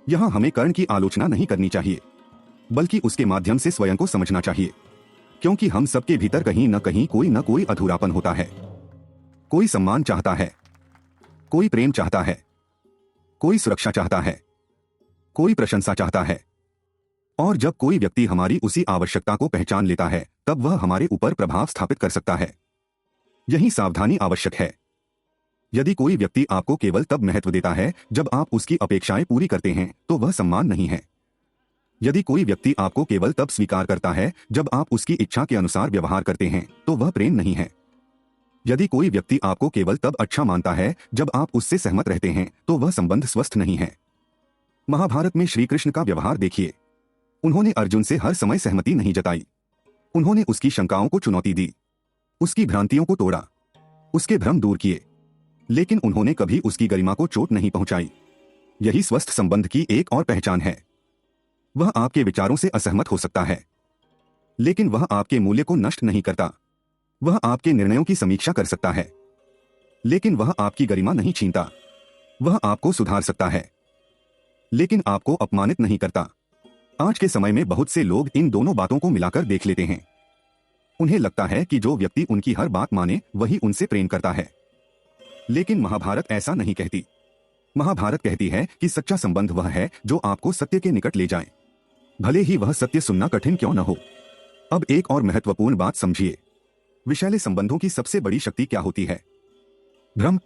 यहां हमें कर्ण की आलोचना नहीं करनी चाहिए, बल्कि उसके माध्यम से स्वयं को समझना चाहिए। क्योंकि हम सबके भीतर कहीं न कोई अधूरापन होता है। कोई सम्मान चाहता है, कोई प्रेम चाहता है, कोई सुरक्षा चाहता है, कोई प्रशंसा चाहता है। और जब कोई व्यक्ति हमारी उसी आवश्यकता को पहचान लेता है, तब वह हमारे ऊपर प्रभाव स्थापित कर सकता है। यही सावधानी आवश्यक है। यदि कोई व्यक्ति आपको केवल तब महत्व देता है जब आप उसकी अपेक्षाएं पूरी करते हैं, तो वह सम्मान नहीं है। यदि कोई व्यक्ति आपको केवल तब स्वीकार करता है जब आप उसकी इच्छा के अनुसार व्यवहार करते हैं, तो वह प्रेम नहीं है। यदि कोई व्यक्ति आपको केवल तब अच्छा मानता है जब आप उससे सहमत रहते हैं, तो वह संबंध स्वस्थ नहीं है। महाभारत में श्री कृष्ण का व्यवहार देखिए। उन्होंने अर्जुन से हर समय सहमति नहीं जताई। उन्होंने उसकी शंकाओं को चुनौती दी, उसकी भ्रांतियों को तोड़ा, उसके भ्रम दूर किए, लेकिन उन्होंने कभी उसकी गरिमा को चोट नहीं पहुंचाई। यही स्वस्थ संबंध की एक और पहचान है। वह आपके विचारों से असहमत हो सकता है, लेकिन वह आपके मूल्य को नष्ट नहीं करता। वह आपके निर्णयों की समीक्षा कर सकता है, लेकिन वह आपकी गरिमा नहीं छीनता। वह आपको सुधार सकता है, लेकिन आपको अपमानित नहीं करता। आज के समय में बहुत से लोग इन दोनों बातों को मिलाकर देख लेते हैं। उन्हें लगता है कि जो व्यक्ति उनकी हर बात माने वही उनसे प्रेम करता है। लेकिन महाभारत ऐसा नहीं कहती। महाभारत कहती है कि सच्चा संबंध वह है जो आपको सत्य के निकट ले जाए, भले ही वह सत्य सुनना कठिन क्यों न हो। अब एक और महत्वपूर्ण बात समझिए। विषैले संबंधों की सबसे बड़ी शक्ति क्या होती है? भ्रम।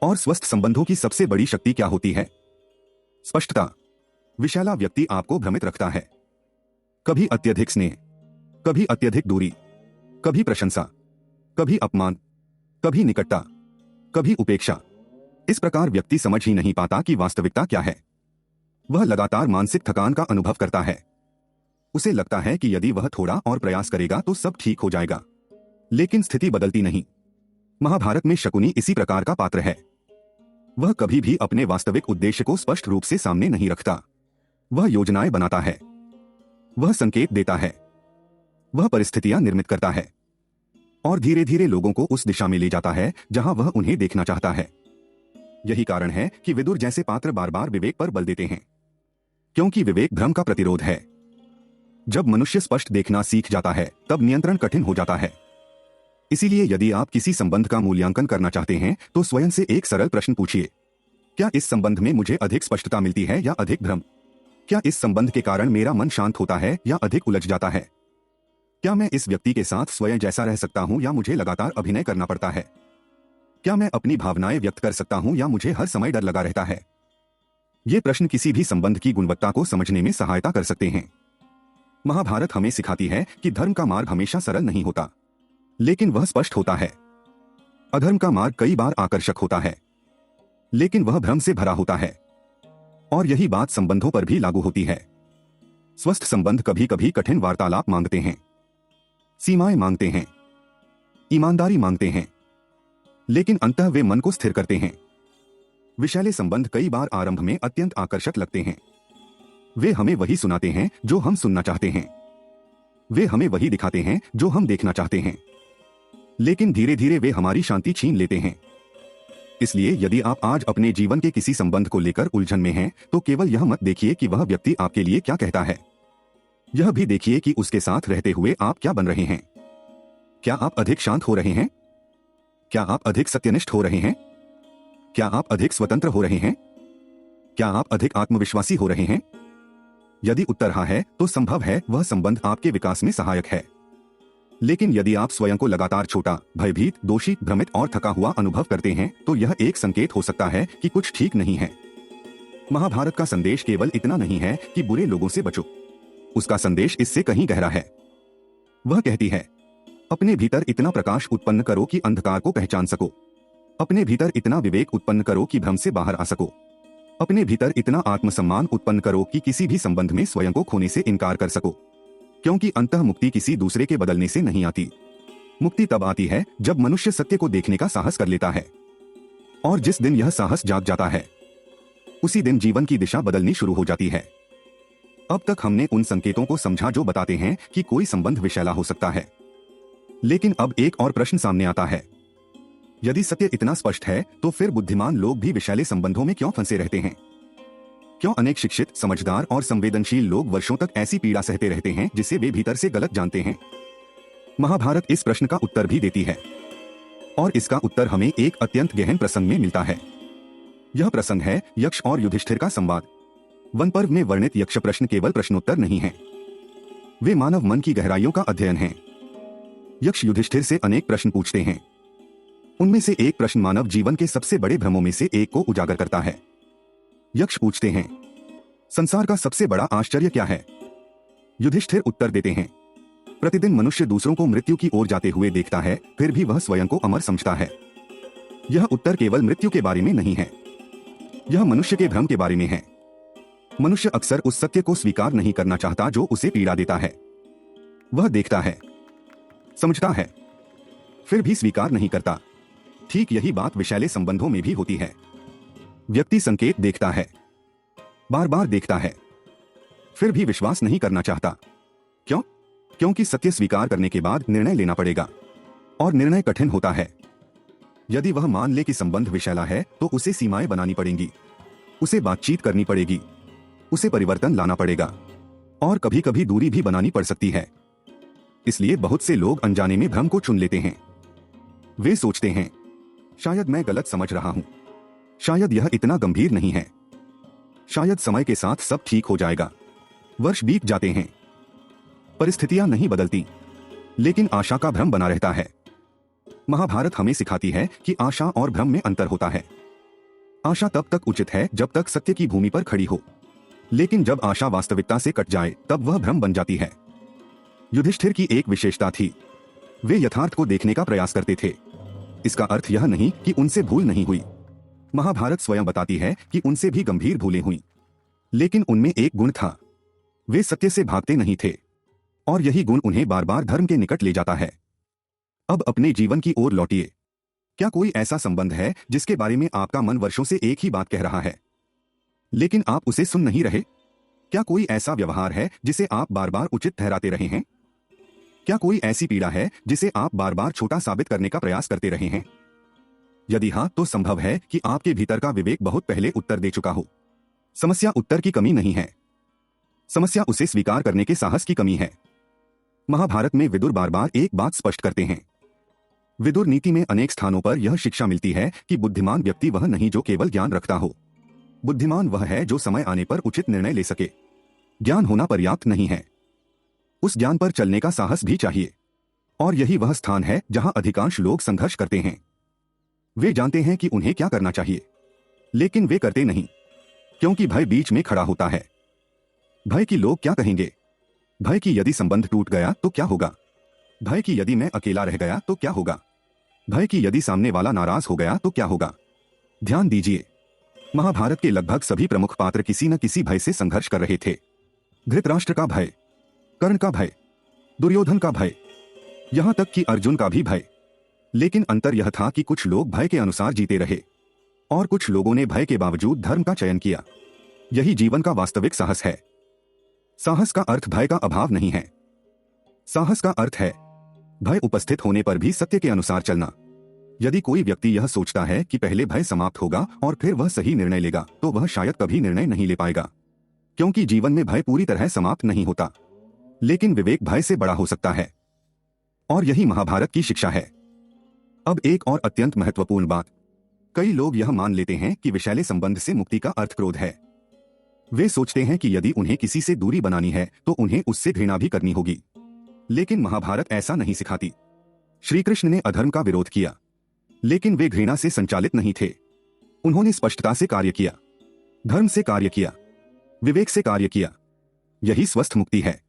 और स्वस्थ संबंधों की सबसे बड़ी शक्ति क्या होती है? स्पष्टता। विषैला व्यक्ति आपको भ्रमित रखता है। कभी अत्यधिक स्नेह, कभी अत्यधिक दूरी, कभी प्रशंसा, कभी अपमान, कभी निकटता, कभी उपेक्षा। इस प्रकार व्यक्ति समझ ही नहीं पाता कि वास्तविकता क्या है। वह लगातार मानसिक थकान का अनुभव करता है। उसे लगता है कि यदि वह थोड़ा और प्रयास करेगा तो सब ठीक हो जाएगा, लेकिन स्थिति बदलती नहीं। महाभारत में शकुनी इसी प्रकार का पात्र है। वह कभी भी अपने वास्तविक उद्देश्य को स्पष्ट रूप से सामने नहीं रखता। वह योजनाएं बनाता है, वह संकेत देता है, वह परिस्थितियां निर्मित करता है और धीरे धीरे लोगों को उस दिशा में ले जाता है जहां वह उन्हें देखना चाहता है। यही कारण है कि विदुर जैसे पात्र बार बार विवेक पर बल देते हैं, क्योंकि विवेक भ्रम का प्रतिरोध है। जब मनुष्य स्पष्ट देखना सीख जाता है तब नियंत्रण कठिन हो जाता है। इसीलिए यदि आप किसी संबंध का मूल्यांकन करना चाहते हैं तो स्वयं से एक सरल प्रश्न पूछिए। क्या इस संबंध में मुझे अधिक स्पष्टता मिलती है या अधिक भ्रम? क्या इस संबंध के कारण मेरा मन शांत होता है या अधिक उलझ जाता है? क्या मैं इस व्यक्ति के साथ स्वयं जैसा रह सकता हूं या मुझे लगातार अभिनय करना पड़ता है? क्या मैं अपनी भावनाएं व्यक्त कर सकता हूं या मुझे हर समय डर लगा रहता है? ये प्रश्न किसी भी संबंध की गुणवत्ता को समझने में सहायता कर सकते हैं। महाभारत हमें सिखाती है कि धर्म का मार्ग हमेशा सरल नहीं होता, लेकिन वह स्पष्ट होता है। अधर्म का मार्ग कई बार आकर्षक होता है, लेकिन वह भ्रम से भरा होता है। और यही बात संबंधों पर भी लागू होती है। स्वस्थ संबंध कभी कभी कठिन वार्तालाप मांगते हैं, सीमाएं मांगते हैं, ईमानदारी मांगते हैं, लेकिन अंततः वे मन को स्थिर करते हैं। विषैले संबंध कई बार आरंभ में अत्यंत आकर्षक लगते हैं। वे हमें वही सुनाते हैं जो हम सुनना चाहते हैं। वे हमें वही दिखाते हैं जो हम देखना चाहते हैं, लेकिन धीरे धीरे वे हमारी शांति छीन लेते हैं। इसलिए यदि आप आज अपने जीवन के किसी संबंध को लेकर उलझन में हैं, तो केवल यह मत देखिए कि वह व्यक्ति आपके लिए क्या कहता है। यह भी देखिए कि उसके साथ रहते हुए आप क्या बन रहे हैं। क्या आप अधिक शांत हो रहे हैं? क्या आप अधिक सत्यनिष्ठ हो रहे हैं? क्या आप अधिक स्वतंत्र हो रहे हैं? क्या आप अधिक आत्मविश्वासी हो रहे हैं? यदि उत्तर हाँ है तो संभव है वह संबंध आपके विकास में सहायक है। लेकिन यदि आप स्वयं को लगातार छोटा, भयभीत, दोषी, भ्रमित और थका हुआ अनुभव करते हैं तो यह एक संकेत हो सकता है कि कुछ ठीक नहीं है। महाभारत का संदेश केवल इतना नहीं है कि बुरे लोगों से बचो। उसका संदेश इससे कहीं गहरा है। वह कहती है, अपने भीतर इतना प्रकाश उत्पन्न करो कि अंधकार को पहचान सको। अपने भीतर इतना विवेक उत्पन्न करो कि भ्रम से बाहर आ सको। अपने भीतर इतना आत्मसम्मान उत्पन्न करो कि किसी भी संबंध में स्वयं को खोने से इनकार कर सको। क्योंकि अंतः मुक्ति किसी दूसरे के बदलने से नहीं आती। मुक्ति तब आती है जब मनुष्य सत्य को देखने का साहस कर लेता है। और जिस दिन यह साहस जाग जाता है, उसी दिन जीवन की दिशा बदलनी शुरू हो जाती है। अब तक हमने उन संकेतों को समझा जो बताते हैं कि कोई संबंध विषैला हो सकता है। लेकिन अब एक और प्रश्न सामने आता है। यदि सत्य इतना स्पष्ट है तो फिर बुद्धिमान लोग भी विषैले संबंधों में क्यों फंसे रहते हैं? क्यों अनेक शिक्षित, समझदार और संवेदनशील लोग वर्षों तक ऐसी पीड़ा सहते रहते हैं जिसे वे भीतर से गलत जानते हैं? महाभारत इस प्रश्न का उत्तर भी देती है, और इसका उत्तर हमें एक अत्यंत गहन प्रसंग में मिलता है। यह प्रसंग है यक्ष और युधिष्ठिर का संवाद। वन पर्व में वर्णित यक्ष प्रश्न केवल प्रश्नोत्तर नहीं है, वे मानव मन की गहराइयों का अध्ययन है। यक्ष युधिष्ठिर से अनेक प्रश्न पूछते हैं। उनमें से एक प्रश्न मानव जीवन के सबसे बड़े भ्रमों में से एक को उजागर करता है। यक्ष पूछते हैं, संसार का सबसे बड़ा आश्चर्य क्या है? युधिष्ठिर उत्तर देते हैं, प्रतिदिन मनुष्य दूसरों को मृत्यु की ओर जाते हुए देखता है, फिर भी वह स्वयं को अमर समझता है। यह उत्तर केवल मृत्यु के बारे में नहीं है, यह मनुष्य के भ्रम के बारे में है। मनुष्य अक्सर उस सत्य को स्वीकार नहीं करना चाहता जो उसे पीड़ा देता है। वह देखता है, समझता है, फिर भी स्वीकार नहीं करता। ठीक यही बात विषैले संबंधों में भी होती है। व्यक्ति संकेत देखता है, बार बार देखता है, फिर भी विश्वास नहीं करना चाहता। क्यों? क्योंकि सत्य स्वीकार करने के बाद निर्णय लेना पड़ेगा, और निर्णय कठिन होता है। यदि वह मान ले कि संबंध विषैला है तो उसे सीमाएं बनानी पड़ेंगी, उसे बातचीत करनी पड़ेगी, उसे परिवर्तन लाना पड़ेगा। और कभी कभी दूरी भी बनानी पड़ सकती है। इसलिए बहुत से लोग अनजाने में भ्रम को चुन लेते हैं। वे सोचते हैं, शायद मैं गलत समझ रहा हूं, शायद यह इतना गंभीर नहीं है, शायद समय के साथ सब ठीक हो जाएगा। वर्ष बीत जाते हैं, परिस्थितियां नहीं बदलती, लेकिन आशा का भ्रम बना रहता है। महाभारत हमें सिखाती है कि आशा और भ्रम में अंतर होता है। आशा तब तक उचित है जब तक सत्य की भूमि पर खड़ी हो, लेकिन जब आशा वास्तविकता से कट जाए तब वह भ्रम बन जाती है। युधिष्ठिर की एक विशेषता थी, वे यथार्थ को देखने का प्रयास करते थे। इसका अर्थ यह नहीं कि उनसे भूल नहीं हुई। महाभारत स्वयं बताती है कि उनसे भी गंभीर भूलें हुई, लेकिन उनमें एक गुण था, वे सत्य से भागते नहीं थे, और यही गुण उन्हें बार बार धर्म के निकट ले जाता है। अब अपने जीवन की ओर लौटिए। क्या कोई ऐसा संबंध है जिसके बारे में आपका मन वर्षों से एक ही बात कह रहा है, लेकिन आप उसे सुन नहीं रहे? क्या कोई ऐसा व्यवहार है जिसे आप बार बार उचित ठहराते रहे हैं? क्या कोई ऐसी पीड़ा है जिसे आप बार बार छोटा साबित करने का प्रयास करते रहे हैं? यदि हाँ, तो संभव है कि आपके भीतर का विवेक बहुत पहले उत्तर दे चुका हो। समस्या उत्तर की कमी नहीं है, समस्या उसे स्वीकार करने के साहस की कमी है। महाभारत में विदुर बार बार एक बात स्पष्ट करते हैं। विदुर नीति में अनेक स्थानों पर यह शिक्षा मिलती है कि बुद्धिमान व्यक्ति वह नहीं जो केवल ज्ञान रखता हो, बुद्धिमान वह है जो समय आने पर उचित निर्णय ले सके। ज्ञान होना पर्याप्त नहीं है, उस ज्ञान पर चलने का साहस भी चाहिए। और यही वह स्थान है जहां अधिकांश लोग संघर्ष करते हैं। वे जानते हैं कि उन्हें क्या करना चाहिए, लेकिन वे करते नहीं, क्योंकि भय बीच में खड़ा होता है। भय कि लोग क्या कहेंगे, भय कि यदि संबंध टूट गया तो क्या होगा, भय कि यदि मैं अकेला रह गया तो क्या होगा, भय कि यदि सामने वाला नाराज हो गया तो क्या होगा। ध्यान दीजिए, महाभारत के लगभग सभी प्रमुख पात्र किसी न किसी भय से संघर्ष कर रहे थे। धृतराष्ट्र का भय, कर्ण का भय, दुर्योधन का भय, यहां तक कि अर्जुन का भी भय। लेकिन अंतर यह था कि कुछ लोग भय के अनुसार जीते रहे और कुछ लोगों ने भय के बावजूद धर्म का चयन किया। यही जीवन का वास्तविक साहस है। साहस का अर्थ भय का अभाव नहीं है, साहस का अर्थ है भय उपस्थित होने पर भी सत्य के अनुसार चलना। यदि कोई व्यक्ति यह सोचता है कि पहले भय समाप्त होगा और फिर वह सही निर्णय लेगा, तो वह शायद कभी निर्णय नहीं ले पाएगा, क्योंकि जीवन में भय पूरी तरह समाप्त नहीं होता, लेकिन विवेक भय से बड़ा हो सकता है। और यही महाभारत की शिक्षा है। अब एक और अत्यंत महत्वपूर्ण बात, कई लोग यह मान लेते हैं कि विषैले संबंध से मुक्ति का अर्थ क्रोध है। वे सोचते हैं कि यदि उन्हें किसी से दूरी बनानी है तो उन्हें उससे घृणा भी करनी होगी, लेकिन महाभारत ऐसा नहीं सिखाती। श्री कृष्ण ने अधर्म का विरोध किया, लेकिन वे घृणा से संचालित नहीं थे। उन्होंने स्पष्टता से कार्य किया, धर्म से कार्य किया, विवेक से कार्य किया। यही स्वस्थ मुक्ति है।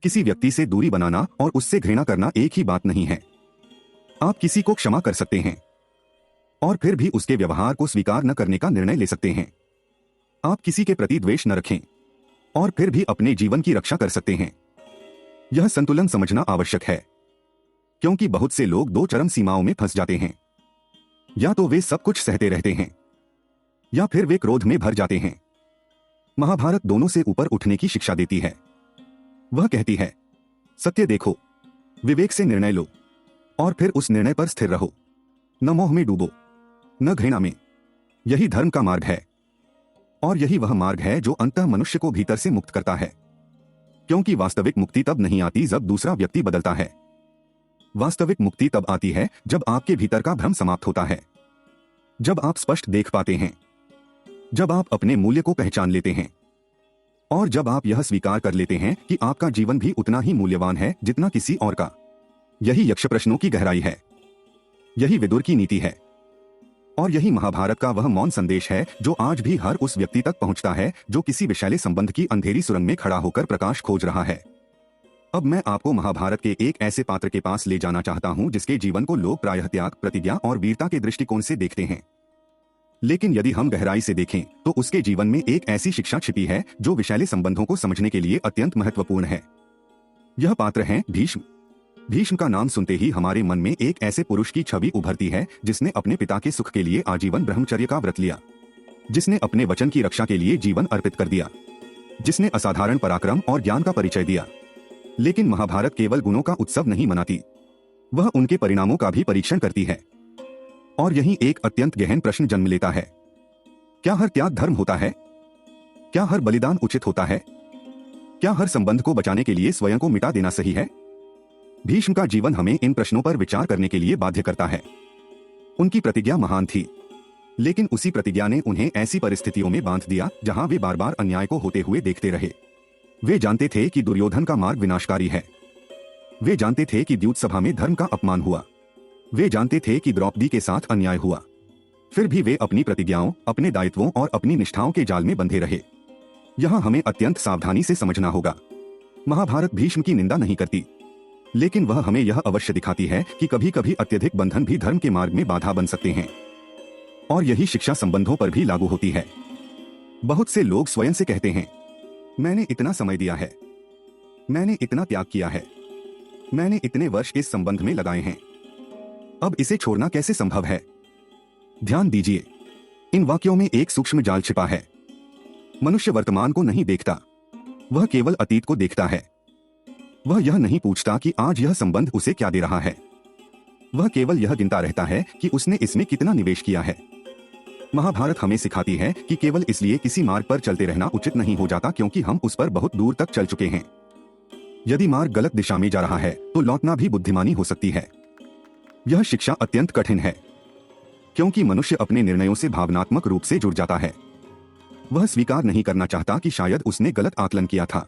किसी व्यक्ति से दूरी बनाना और उससे घृणा करना एक ही बात नहीं है। आप किसी को क्षमा कर सकते हैं और फिर भी उसके व्यवहार को स्वीकार न करने का निर्णय ले सकते हैं। आप किसी के प्रति द्वेष न रखें और फिर भी अपने जीवन की रक्षा कर सकते हैं। यह संतुलन समझना आवश्यक है, क्योंकि बहुत से लोग दो चरम सीमाओं में फंस जाते हैं। या तो वे सब कुछ सहते रहते हैं या फिर वे क्रोध में भर जाते हैं। महाभारत दोनों से ऊपर उठने की शिक्षा देती है। वह कहती है, सत्य देखो, विवेक से निर्णय लो और फिर उस निर्णय पर स्थिर रहो। न मोह में डूबो, न घृणा में। यही धर्म का मार्ग है और यही वह मार्ग है जो अंततः मनुष्य को भीतर से मुक्त करता है, क्योंकि वास्तविक मुक्ति तब नहीं आती जब दूसरा व्यक्ति बदलता है। वास्तविक मुक्ति तब आती है जब आपके भीतर का भ्रम समाप्त होता है, जब आप स्पष्ट देख पाते हैं, जब आप अपने मूल्य को पहचान लेते हैं और जब आप यह स्वीकार कर लेते हैं कि आपका जीवन भी उतना ही मूल्यवान है जितना किसी और का। यही यक्ष प्रश्नों की गहराई है, यही विदुर की नीति है और यही महाभारत का वह मौन संदेश है जो आज भी हर उस व्यक्ति तक पहुंचता है जो किसी विषैले संबंध की अंधेरी सुरंग में खड़ा होकर प्रकाश खोज रहा है। अब मैं आपको महाभारत के एक ऐसे पात्र के पास ले जाना चाहता हूं जिसके जीवन को लोग प्रायः त्याग, प्रतिज्ञा और वीरता के दृष्टिकोण से देखते हैं, लेकिन यदि हम गहराई से देखें तो उसके जीवन में एक ऐसी शिक्षा छिपी है जो विषैले संबंधों को समझने के लिए अत्यंत महत्वपूर्ण है। यह पात्र है भीष्म। भीष्म का नाम सुनते ही हमारे मन में एक ऐसे पुरुष की छवि उभरती है जिसने अपने पिता के सुख के लिए आजीवन ब्रह्मचर्य का व्रत लिया, जिसने अपने वचन की रक्षा के लिए जीवन अर्पित कर दिया, जिसने असाधारण पराक्रम और ज्ञान का परिचय दिया। लेकिन महाभारत केवल गुणों का उत्सव नहीं मनाती, वह उनके परिणामों का भी परीक्षण करती है। और यही एक अत्यंत गहन प्रश्न जन्म लेता है, क्या हर त्याग धर्म होता है? क्या हर बलिदान उचित होता है? क्या हर संबंध को बचाने के लिए स्वयं को मिटा देना सही है? भीष्म का जीवन हमें इन प्रश्नों पर विचार करने के लिए बाध्य करता है। उनकी प्रतिज्ञा महान थी, लेकिन उसी प्रतिज्ञा ने उन्हें ऐसी परिस्थितियों में बांध दिया जहां वे बार बार अन्याय को होते हुए देखते रहे। वे जानते थे कि दुर्योधन का मार्ग विनाशकारी है। वे जानते थे कि द्यूत सभा में धर्म का अपमान हुआ। वे जानते थे कि द्रौपदी के साथ अन्याय हुआ। फिर भी वे अपनी प्रतिज्ञाओं, अपने दायित्वों और अपनी निष्ठाओं के जाल में बंधे रहे। यहाँ हमें अत्यंत सावधानी से समझना होगा। महाभारत भीष्म की निंदा नहीं करती, लेकिन वह हमें यह अवश्य दिखाती है कि कभी कभी अत्यधिक बंधन भी धर्म के मार्ग में बाधा बन सकते हैं। और यही शिक्षा संबंधों पर भी लागू होती है। बहुत से लोग स्वयं से कहते हैं, मैंने इतना समय दिया है, मैंने इतना त्याग किया है, मैंने इतने वर्ष इस संबंध में लगाए हैं, अब इसे छोड़ना कैसे संभव है? ध्यान दीजिए, इन वाक्यों में एक सूक्ष्म जाल छिपा है। मनुष्य वर्तमान को नहीं देखता, वह केवल अतीत को देखता है। वह यह नहीं पूछता कि आज यह संबंध उसे क्या दे रहा है। वह केवल यह गिनता रहता है कि उसने इसमें कितना निवेश किया है। महाभारत हमें सिखाती है कि केवल इसलिए किसी मार्ग पर चलते रहना उचित नहीं हो जाता क्योंकि हम उस पर बहुत दूर तक चल चुके हैं। यदि मार्ग गलत दिशा में जा रहा है तो लौटना भी बुद्धिमानी हो सकती है। यह शिक्षा अत्यंत कठिन है, क्योंकि मनुष्य अपने निर्णयों से भावनात्मक रूप से जुड़ जाता है। वह स्वीकार नहीं करना चाहता कि शायद उसने गलत आकलन किया था।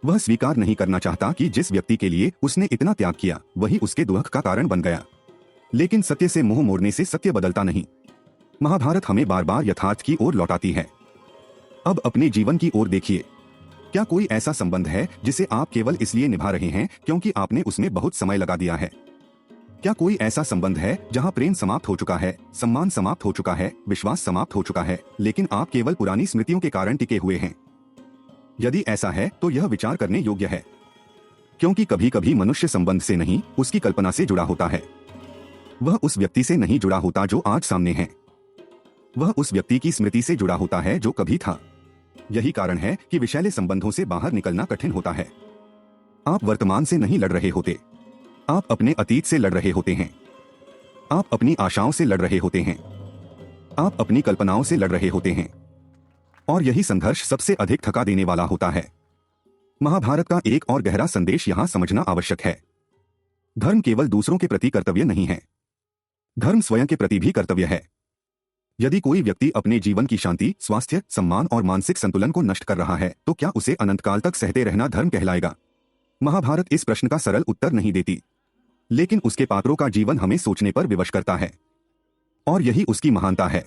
वह स्वीकार नहीं करना चाहता कि जिस व्यक्ति के लिए उसने इतना त्याग किया वही उसके दुख का कारण बन गया। लेकिन सत्य से मुंह मोड़ने से सत्य बदलता नहीं। महाभारत हमें बार बार यथार्थ की ओर लौटाती है। अब अपने जीवन की ओर देखिए। क्या कोई ऐसा संबंध है जिसे आप केवल इसलिए निभा रहे हैं क्योंकि आपने उसमें बहुत समय लगा दिया है? क्या कोई ऐसा संबंध है जहां प्रेम समाप्त हो चुका है, सम्मान समाप्त हो चुका है, विश्वास समाप्त हो चुका है, लेकिन आप केवल पुरानी स्मृतियों के कारण टिके हुए हैं? यदि ऐसा है तो यह विचार करने योग्य है, क्योंकि कभी कभी मनुष्य संबंध से नहीं, उसकी कल्पना से जुड़ा होता है। वह उस व्यक्ति से नहीं जुड़ा होता जो आज सामने है। वह उस व्यक्ति की स्मृति से जुड़ा होता है जो कभी था। यही कारण है कि विषैले संबंधों से बाहर निकलना कठिन होता है। आप वर्तमान से नहीं लड़ रहे होते, आप अपने अतीत से लड़ रहे होते हैं। आप अपनी आशाओं से लड़ रहे होते हैं, आप अपनी कल्पनाओं से लड़ रहे होते हैं। और यही संघर्ष सबसे अधिक थका देने वाला होता है। महाभारत का एक और गहरा संदेश यहां समझना आवश्यक है। धर्म केवल दूसरों के प्रति कर्तव्य नहीं है, धर्म स्वयं के प्रति भी कर्तव्य है। यदि कोई व्यक्ति अपने जीवन की शांति, स्वास्थ्य, सम्मान और मानसिक संतुलन को नष्ट कर रहा है तो क्या उसे अनंतकाल तक सहते रहना धर्म कहलाएगा? महाभारत इस प्रश्न का सरल उत्तर नहीं देती, लेकिन उसके पात्रों का जीवन हमें सोचने पर विवश करता है। और यही उसकी महानता है।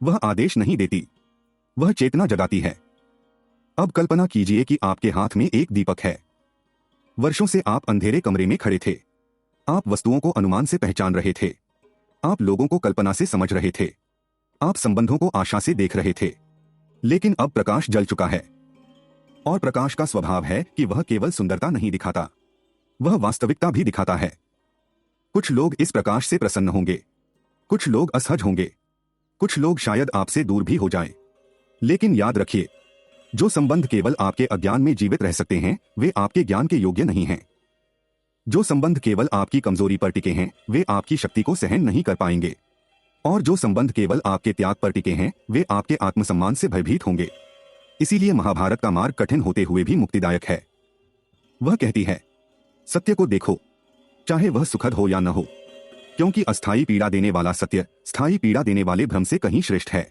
वह आदेश नहीं देती, वह चेतना जगाती है। अब कल्पना कीजिए कि आपके हाथ में एक दीपक है। वर्षों से आप अंधेरे कमरे में खड़े थे। आप वस्तुओं को अनुमान से पहचान रहे थे, आप लोगों को कल्पना से समझ रहे थे, आप संबंधों को आशा से देख रहे थे। लेकिन अब प्रकाश जल चुका है। और प्रकाश का स्वभाव है कि वह केवल सुंदरता नहीं दिखाता, वह वास्तविकता भी दिखाता है। कुछ लोग इस प्रकाश से प्रसन्न होंगे, कुछ लोग असहज होंगे, कुछ लोग शायद आपसे दूर भी हो जाएं। लेकिन याद रखिए, जो संबंध केवल आपके अज्ञान में जीवित रह सकते हैं वे आपके ज्ञान के योग्य नहीं हैं। जो संबंध केवल आपकी कमजोरी पर टिके हैं वे आपकी शक्ति को सहन नहीं कर पाएंगे। और जो संबंध केवल आपके त्याग पर टिके हैं वे आपके आत्मसम्मान से भयभीत होंगे। इसीलिए महाभारत का मार्ग कठिन होते हुए भी मुक्तिदायक है। वह कहती है, सत्य को देखो, चाहे वह सुखद हो या न हो, क्योंकि अस्थायी पीड़ा देने वाला सत्य स्थायी पीड़ा देने वाले भ्रम से कहीं श्रेष्ठ है।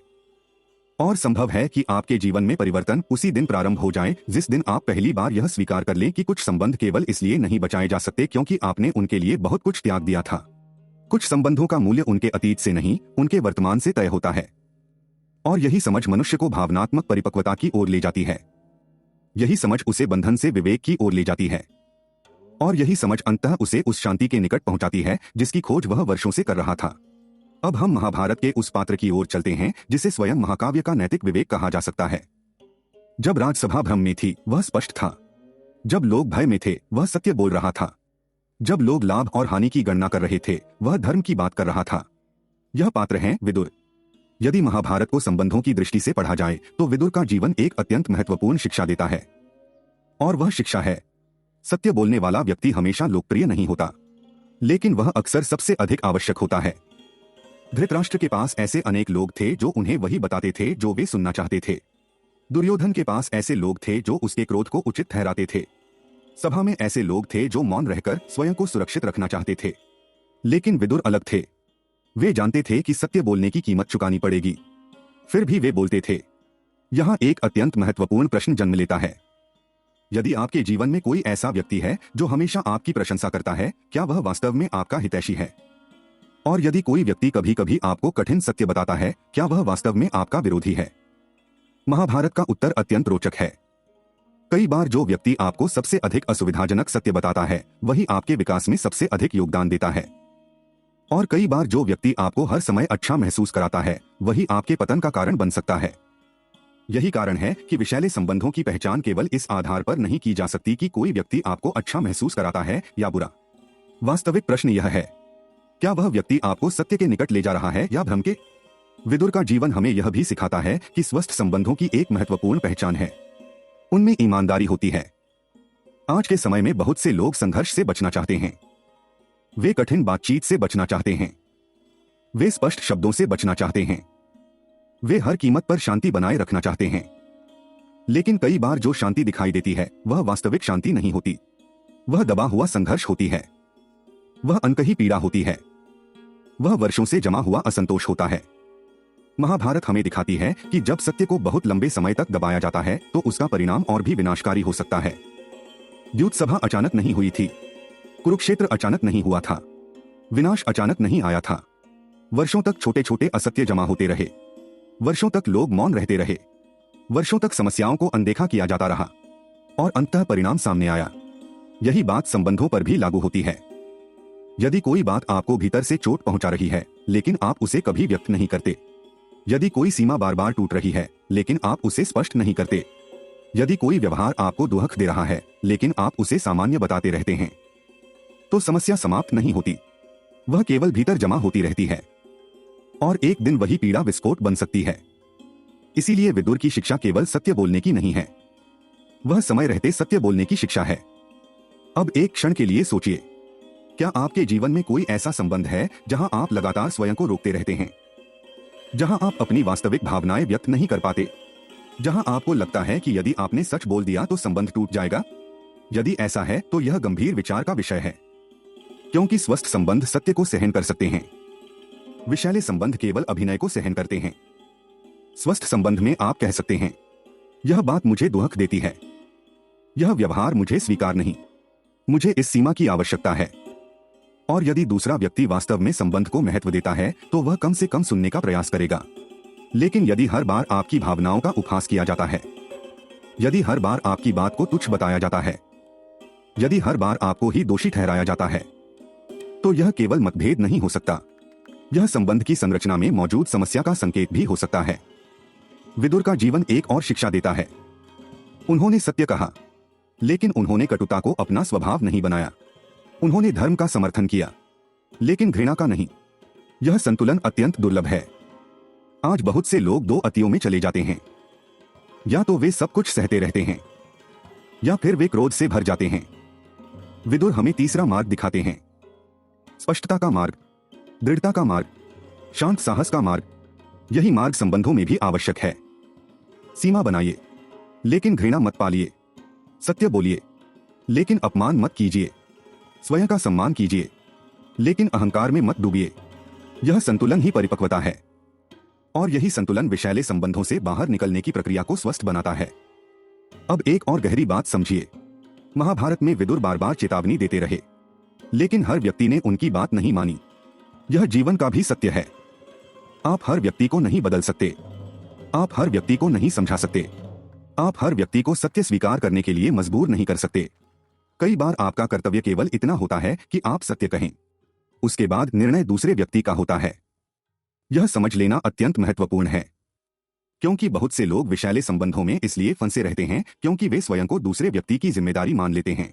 और संभव है कि आपके जीवन में परिवर्तन उसी दिन प्रारंभ हो जाए जिस दिन आप पहली बार यह स्वीकार कर लें कि कुछ संबंध केवल इसलिए नहीं बचाए जा सकते क्योंकि आपने उनके लिए बहुत कुछ त्याग दिया था। कुछ संबंधों का मूल्य उनके अतीत से नहीं, उनके वर्तमान से तय होता है। और यही समझ मनुष्य को भावनात्मक परिपक्वता की ओर ले जाती है। यही समझ उसे बंधन से विवेक की ओर ले जाती है। और यही समझ अंततः उसे उस शांति के निकट पहुंचाती है जिसकी खोज वह वर्षों से कर रहा था। अब हम महाभारत के उस पात्र की ओर चलते हैं जिसे स्वयं महाकाव्य का नैतिक विवेक कहा जा सकता है। जब राजसभा भ्रम में थी वह स्पष्ट था, जब लोग भय में थे वह सत्य बोल रहा था, जब लोग लाभ और हानि की गणना कर रहे थे वह धर्म की बात कर रहा था। यह पात्र हैं विदुर। यदि महाभारत को संबंधों की दृष्टि से पढ़ा जाए तो विदुर का जीवन एक अत्यंत महत्वपूर्ण शिक्षा देता है। और वह शिक्षा है, सत्य बोलने वाला व्यक्ति हमेशा लोकप्रिय नहीं होता, लेकिन वह अक्सर सबसे अधिक आवश्यक होता है। धृतराष्ट्र के पास ऐसे अनेक लोग थे जो उन्हें वही बताते थे जो वे सुनना चाहते थे। दुर्योधन के पास ऐसे लोग थे जो उसके क्रोध को उचित ठहराते थे। सभा में ऐसे लोग थे जो मौन रहकर स्वयं को सुरक्षित रखना चाहते थे। लेकिन विदुर अलग थे। वे जानते थे कि सत्य बोलने की कीमत चुकानी पड़ेगी, फिर भी वे बोलते थे। यहाँ एक अत्यंत महत्वपूर्ण प्रश्न जन्म लेता है। यदि आपके जीवन में कोई ऐसा व्यक्ति है जो हमेशा आपकी प्रशंसा करता है, क्या वह वास्तव में आपका हितैषी है? और यदि कोई व्यक्ति कभी कभी आपको कठिन सत्य बताता है, क्या वह वास्तव में आपका विरोधी है? महाभारत का उत्तर अत्यंत रोचक है। कई बार जो व्यक्ति आपको सबसे अधिक असुविधाजनक सत्य बताता है, वही आपके विकास में सबसे अधिक योगदान देता है। और कई बार जो व्यक्ति आपको हर समय अच्छा महसूस कराता है, वही आपके पतन का कारण बन सकता है। यही कारण है कि विषैले संबंधों की पहचान केवल इस आधार पर नहीं की जा सकती कि कोई व्यक्ति आपको अच्छा महसूस कराता है या बुरा। वास्तविक प्रश्न यह है, क्या वह व्यक्ति आपको सत्य के निकट ले जा रहा है या भ्रम के? विदुर का जीवन हमें यह भी सिखाता है कि स्वस्थ संबंधों की एक महत्वपूर्ण पहचान है, उनमें ईमानदारी होती है। आज के समय में बहुत से लोग संघर्ष से बचना चाहते हैं। वे कठिन बातचीत से बचना चाहते हैं। वे स्पष्ट शब्दों से बचना चाहते हैं। वे हर कीमत पर शांति बनाए रखना चाहते हैं। लेकिन कई बार जो शांति दिखाई देती है, वह वास्तविक शांति नहीं होती। वह दबा हुआ संघर्ष होती है। वह अनकही पीड़ा होती है। वह वर्षों से जमा हुआ असंतोष होता है। महाभारत हमें दिखाती है कि जब सत्य को बहुत लंबे समय तक दबाया जाता है, तो उसका परिणाम और भी विनाशकारी हो सकता है। द्यूत सभा अचानक नहीं हुई थी। कुरुक्षेत्र अचानक नहीं हुआ था। विनाश अचानक नहीं आया था। वर्षों तक छोटे छोटे असत्य जमा होते रहे। वर्षों तक लोग मौन रहते रहे। वर्षों तक समस्याओं को अनदेखा किया जाता रहा और अंततः परिणाम सामने आया। यही बात संबंधों पर भी लागू होती है। यदि कोई बात आपको भीतर से चोट पहुंचा रही है, लेकिन आप उसे कभी व्यक्त नहीं करते। यदि कोई सीमा बार बार टूट रही है, लेकिन आप उसे स्पष्ट नहीं करते। यदि कोई व्यवहार आपको दुख दे रहा है, लेकिन आप उसे सामान्य बताते रहते हैं, तो समस्या समाप्त नहीं होती। वह केवल भीतर जमा होती रहती है और एक दिन वही पीड़ा विस्फोट बन सकती है। इसीलिए विदुर की शिक्षा केवल सत्य बोलने की नहीं है, वह समय रहते सत्य बोलने की शिक्षा है। अब एक क्षण के लिए सोचिए, क्या आपके जीवन में कोई ऐसा संबंध है जहां आप लगातार स्वयं को रोकते रहते हैं, जहां आप अपनी वास्तविक भावनाएं व्यक्त नहीं कर पाते, जहां आपको लगता है कि यदि आपने सच बोल दिया तो संबंध टूट जाएगा? यदि ऐसा है तो यह गंभीर विचार का विषय है, क्योंकि स्वस्थ संबंध सत्य को सहन कर सकते हैं। विषैले संबंध केवल अभिनय को सहन करते हैं। स्वस्थ संबंध में आप कह सकते हैं, यह बात मुझे दुख देती है, यह व्यवहार मुझे स्वीकार नहीं, मुझे इस सीमा की आवश्यकता है। और यदि दूसरा व्यक्ति वास्तव में संबंध को महत्व देता है, तो वह कम से कम सुनने का प्रयास करेगा। लेकिन यदि हर बार आपकी भावनाओं का उपहास किया जाता है, यदि हर बार आपकी बात को तुच्छ बताया जाता है, यदि हर बार आपको ही दोषी ठहराया जाता है, तो यह केवल मतभेद नहीं हो सकता, यह संबंध की संरचना में मौजूद समस्या का संकेत भी हो सकता है। विदुर का जीवन एक और शिक्षा देता है। उन्होंने सत्य कहा, लेकिन उन्होंने कटुता को अपना स्वभाव नहीं बनाया। उन्होंने धर्म का समर्थन किया, लेकिन घृणा का नहीं। यह संतुलन अत्यंत दुर्लभ है। आज बहुत से लोग दो अतियों में चले जाते हैं। या तो वे सब कुछ सहते रहते हैं, या फिर वे क्रोध से भर जाते हैं। विदुर हमें तीसरा मार्ग दिखाते हैं, स्पष्टता का मार्ग, दृढ़ता का मार्ग, शांत साहस का मार्ग। यही मार्ग संबंधों में भी आवश्यक है। सीमा बनाइए, लेकिन घृणा मत पालिए। सत्य बोलिए, लेकिन अपमान मत कीजिए। स्वयं का सम्मान कीजिए, लेकिन अहंकार में मत डूबिए। यह संतुलन ही परिपक्वता है, और यही संतुलन विषैले संबंधों से बाहर निकलने की प्रक्रिया को स्वस्थ बनाता है। अब एक और गहरी बात समझिए। महाभारत में विदुर बार बार चेतावनी देते रहे, लेकिन हर व्यक्ति ने उनकी बात नहीं मानी। यह जीवन का भी सत्य है। आप हर व्यक्ति को नहीं बदल सकते, आप हर व्यक्ति को नहीं समझा सकते, आप हर व्यक्ति को सत्य स्वीकार करने के लिए मजबूर नहीं कर सकते। कई बार आपका कर्तव्य केवल इतना होता है कि आप सत्य कहें, उसके बाद निर्णय दूसरे व्यक्ति का होता है। यह समझ लेना अत्यंत महत्वपूर्ण है, क्योंकि बहुत से लोग विषैले संबंधों में इसलिए फंसे रहते हैं क्योंकि वे स्वयं को दूसरे व्यक्ति की जिम्मेदारी मान लेते हैं।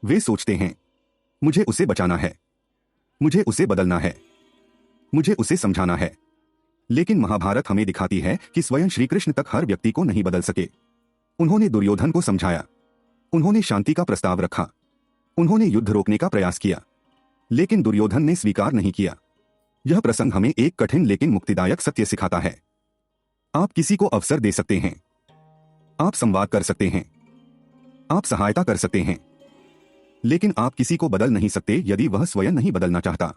वे सोचते हैं, मुझे उसे बचाना है, मुझे उसे बदलना है, मुझे उसे समझाना है। लेकिन महाभारत हमें दिखाती है कि स्वयं श्री कृष्ण तक हर व्यक्ति को नहीं बदल सके। उन्होंने दुर्योधन को समझाया, उन्होंने शांति का प्रस्ताव रखा, उन्होंने युद्ध रोकने का प्रयास किया, लेकिन दुर्योधन ने स्वीकार नहीं किया। यह प्रसंग हमें एक कठिन लेकिन मुक्तिदायक सत्य सिखाता है। आप किसी को अवसर दे सकते हैं, आप संवाद कर सकते हैं, आप सहायता कर सकते हैं, लेकिन आप किसी को बदल नहीं सकते यदि वह स्वयं नहीं बदलना चाहता।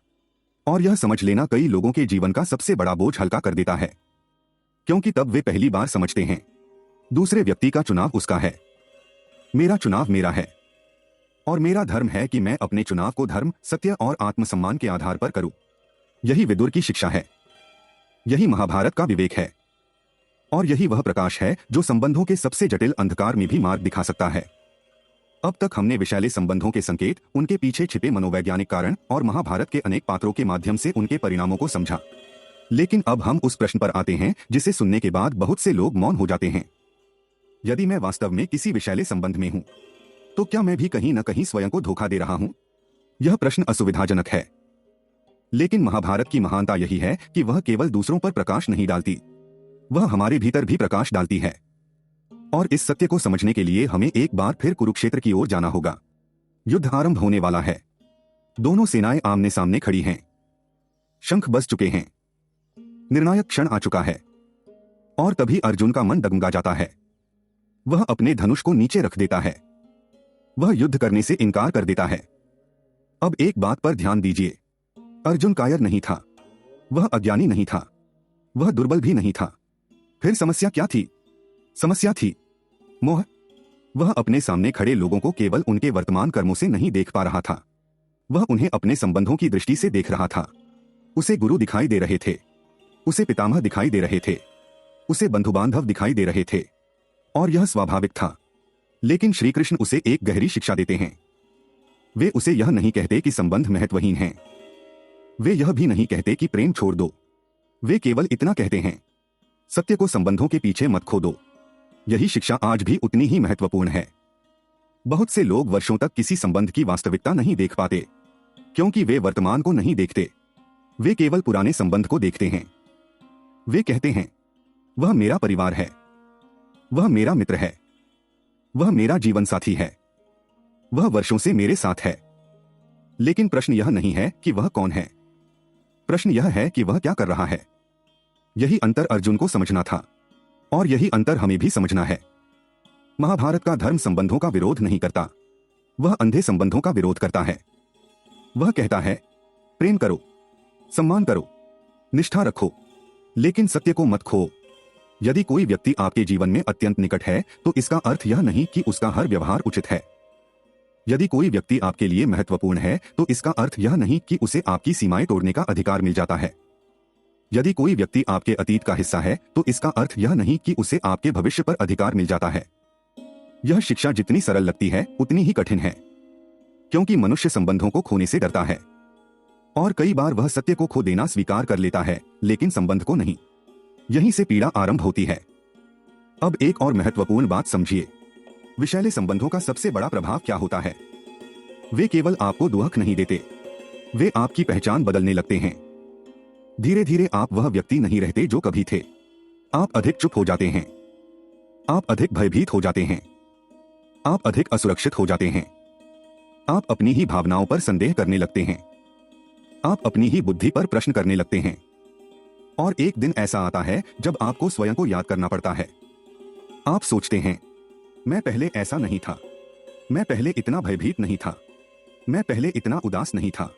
और यह समझ लेना कई लोगों के जीवन का सबसे बड़ा बोझ हल्का कर देता है, क्योंकि तब वे पहली बार समझते हैं दूसरे व्यक्ति का चुनाव उसका है, मेरा चुनाव मेरा है, और मेरा धर्म है कि मैं अपने चुनाव को धर्म, सत्य और आत्मसम्मान के आधार पर करूं। यही विदुर की शिक्षा है, यही महाभारत का विवेक है, और यही वह प्रकाश है जो संबंधों के सबसे जटिल अंधकार में भी मार्ग दिखा सकता है। अब तक हमने विषैले संबंधों के संकेत, उनके पीछे छिपे मनोवैज्ञानिक कारण और महाभारत के अनेक पात्रों के माध्यम से उनके परिणामों को समझा। लेकिन अब हम उस प्रश्न पर आते हैं जिसे सुनने के बाद बहुत से लोग मौन हो जाते हैं। यदि मैं वास्तव में किसी विषैले संबंध में हूं, तो क्या मैं भी कहीं न कहीं स्वयं को धोखा दे रहा हूं? यह प्रश्न असुविधाजनक है, लेकिन महाभारत की महानता यही है कि वह केवल दूसरों पर प्रकाश नहीं डालती, वह हमारे भीतर भी प्रकाश डालती है। और इस सत्य को समझने के लिए हमें एक बार फिर कुरुक्षेत्र की ओर जाना होगा। युद्ध आरंभ होने वाला है, दोनों सेनाएं आमने सामने खड़ी हैं, शंख बज चुके हैं, निर्णायक क्षण आ चुका है, और तभी अर्जुन का मन डगमगा जाता है। वह अपने धनुष को नीचे रख देता है, वह युद्ध करने से इनकार कर देता है। अब एक बात पर ध्यान दीजिए, अर्जुन कायर नहीं था, वह अज्ञानी नहीं था, वह दुर्बल भी नहीं था। फिर समस्या क्या थी? समस्या थी मोह। वह अपने सामने खड़े लोगों को केवल उनके वर्तमान कर्मों से नहीं देख पा रहा था, वह उन्हें अपने संबंधों की दृष्टि से देख रहा था। उसे गुरु दिखाई दे रहे थे, उसे पितामह दिखाई दे रहे थे, उसे बंधु बांधव दिखाई दे रहे थे, और यह स्वाभाविक था। लेकिन श्री कृष्ण उसे एक गहरी शिक्षा देते हैं। वे उसे यह नहीं कहते कि संबंध महत्वहीन हैं, वे यह भी नहीं कहते कि प्रेम छोड़ दो, वे केवल इतना कहते हैं, सत्य को संबंधों के पीछे मत खो दो। यही शिक्षा आज भी उतनी ही महत्वपूर्ण है। बहुत से लोग वर्षों तक किसी संबंध की वास्तविकता नहीं देख पाते, क्योंकि वे वर्तमान को नहीं देखते, वे केवल पुराने संबंध को देखते हैं। वे कहते हैं, वह मेरा परिवार है, वह मेरा मित्र है, वह मेरा जीवन साथी है, वह वर्षों से मेरे साथ है। लेकिन प्रश्न यह नहीं है कि वह कौन है, प्रश्न यह है कि वह क्या कर रहा है। यही अंतर अर्जुन को समझना था, और यही अंतर हमें भी समझना है। महाभारत का धर्म संबंधों का विरोध नहीं करता, वह अंधे संबंधों का विरोध करता है। वह कहता है, प्रेम करो, सम्मान करो, निष्ठा रखो, लेकिन सत्य को मत खो। यदि कोई व्यक्ति आपके जीवन में अत्यंत निकट है तो इसका अर्थ यह नहीं कि उसका हर व्यवहार उचित है। यदि कोई व्यक्ति आपके लिए महत्वपूर्ण है तो इसका अर्थ यह नहीं कि उसे आपकी सीमाएं तोड़ने का अधिकार मिल जाता है। यदि कोई व्यक्ति आपके अतीत का हिस्सा है तो इसका अर्थ यह नहीं कि उसे आपके भविष्य पर अधिकार मिल जाता है। यह शिक्षा जितनी सरल लगती है उतनी ही कठिन है, क्योंकि मनुष्य संबंधों को खोने से डरता है, और कई बार वह सत्य को खो देना स्वीकार कर लेता है, लेकिन संबंध को नहीं। यहीं से पीड़ा आरंभ होती है। अब एक और महत्वपूर्ण बात समझिए, विषैले संबंधों का सबसे बड़ा प्रभाव क्या होता है? वे केवल आपको दुख नहीं देते, वे आपकी पहचान बदलने लगते हैं। धीरे धीरे आप वह व्यक्ति नहीं रहते जो कभी थे। आप अधिक चुप हो जाते हैं, आप अधिक भयभीत हो जाते हैं, आप अधिक असुरक्षित हो जाते हैं, आप अपनी ही भावनाओं पर संदेह करने लगते हैं, आप अपनी ही बुद्धि पर प्रश्न करने लगते हैं। और एक दिन ऐसा आता है जब आपको स्वयं को याद करना पड़ता है। आप सोचते हैं, मैं पहले ऐसा नहीं था, मैं पहले इतना भयभीत नहीं था, मैं पहले इतना उदास नहीं था,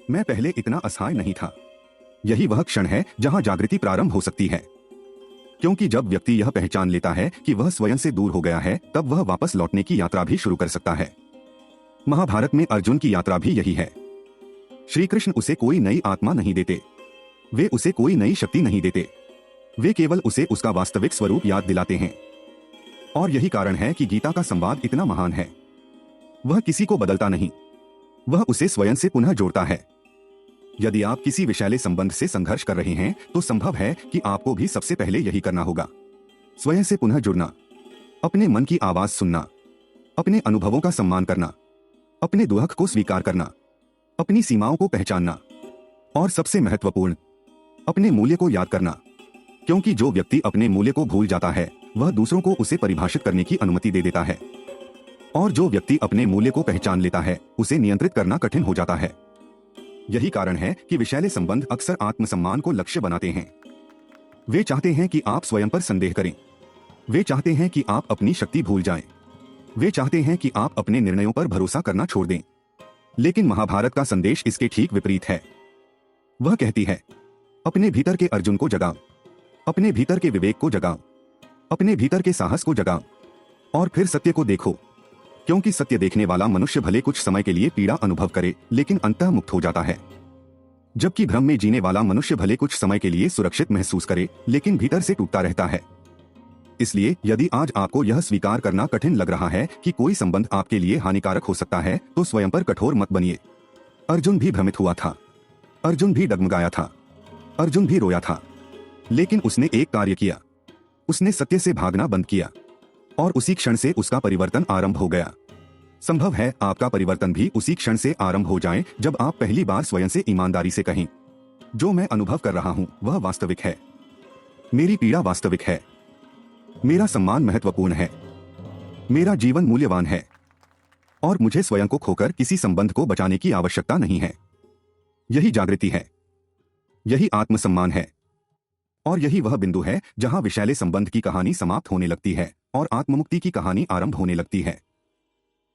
मैं पहले इतना असहाय नहीं था। यही वह क्षण है जहां जागृति प्रारंभ हो सकती है, क्योंकि जब व्यक्ति यह पहचान लेता है कि वह स्वयं से दूर हो गया है, तब वह वापस लौटने की यात्रा भी शुरू कर सकता है। महाभारत में अर्जुन की यात्रा भी यही है। श्री कृष्ण उसे कोई नई आत्मा नहीं देते, वे उसे कोई नई शक्ति नहीं देते, वे केवल उसे उसका वास्तविक स्वरूप याद दिलाते हैं। और यही कारण है कि गीता का संवाद इतना महान है। वह किसी को बदलता नहीं, वह उसे स्वयं से पुनः जोड़ता है। यदि आप किसी विषैले संबंध से संघर्ष कर रहे हैं तो संभव है कि आपको भी सबसे पहले यही करना होगा, स्वयं से पुनः जुड़ना, अपने मन की आवाज सुनना, अपने अनुभवों का सम्मान करना, अपने दुख को स्वीकार करना, अपनी सीमाओं को पहचानना, और सबसे महत्वपूर्ण, अपने मूल्य को याद करना। क्योंकि जो व्यक्ति अपने मूल्य को भूल जाता है वह दूसरों को उसे परिभाषित करने की अनुमति दे देता है, और जो व्यक्ति अपने मूल्य को पहचान लेता है उसे नियंत्रित करना कठिन हो जाता है। यही कारण है कि विषैले संबंध अक्सर आत्मसम्मान को लक्ष्य बनाते हैं। वे चाहते हैं कि आप स्वयं पर संदेह करें, वे चाहते हैं कि आप अपनी शक्ति भूल जाएं। वे चाहते हैं कि आप अपने निर्णयों पर भरोसा करना छोड़ दें। लेकिन महाभारत का संदेश इसके ठीक विपरीत है। वह कहती है, अपने भीतर के अर्जुन को जगाओ, अपने भीतर के विवेक को जगाओ, अपने भीतर के साहस को जगाओ और फिर सत्य को देखो, क्योंकि सत्य देखने वाला मनुष्य भले कुछ समय के लिए पीड़ा अनुभव करे लेकिन अंततः मुक्त हो जाता है, जबकि भ्रम में जीने वाला मनुष्य भले कुछ समय के लिए सुरक्षित महसूस करे लेकिन भीतर से टूटता रहता है। इसलिए यदि आज आपको यह स्वीकार करना कठिन लग रहा है कि कोई संबंध आपके लिए हानिकारक हो सकता है, तो स्वयं पर कठोर मत बनिए। अर्जुन भी भ्रमित हुआ था, अर्जुन भी डगमगाया था, अर्जुन भी रोया था, लेकिन उसने एक कार्य किया, उसने सत्य से भागना बंद किया और उसी क्षण से उसका परिवर्तन आरंभ हो गया। संभव है आपका परिवर्तन भी उसी क्षण से आरंभ हो जाए जब आप पहली बार स्वयं से ईमानदारी से कहें, जो मैं अनुभव कर रहा हूं वह वास्तविक है, मेरी पीड़ा वास्तविक है, मेरा सम्मान महत्वपूर्ण है, मेरा जीवन मूल्यवान है और मुझे स्वयं को खोकर किसी संबंध को बचाने की आवश्यकता नहीं है। यही जागृति है, यही आत्मसम्मान है और यही वह बिंदु है जहां विषैले संबंध की कहानी समाप्त होने लगती है और आत्ममुक्ति की कहानी आरंभ होने लगती है।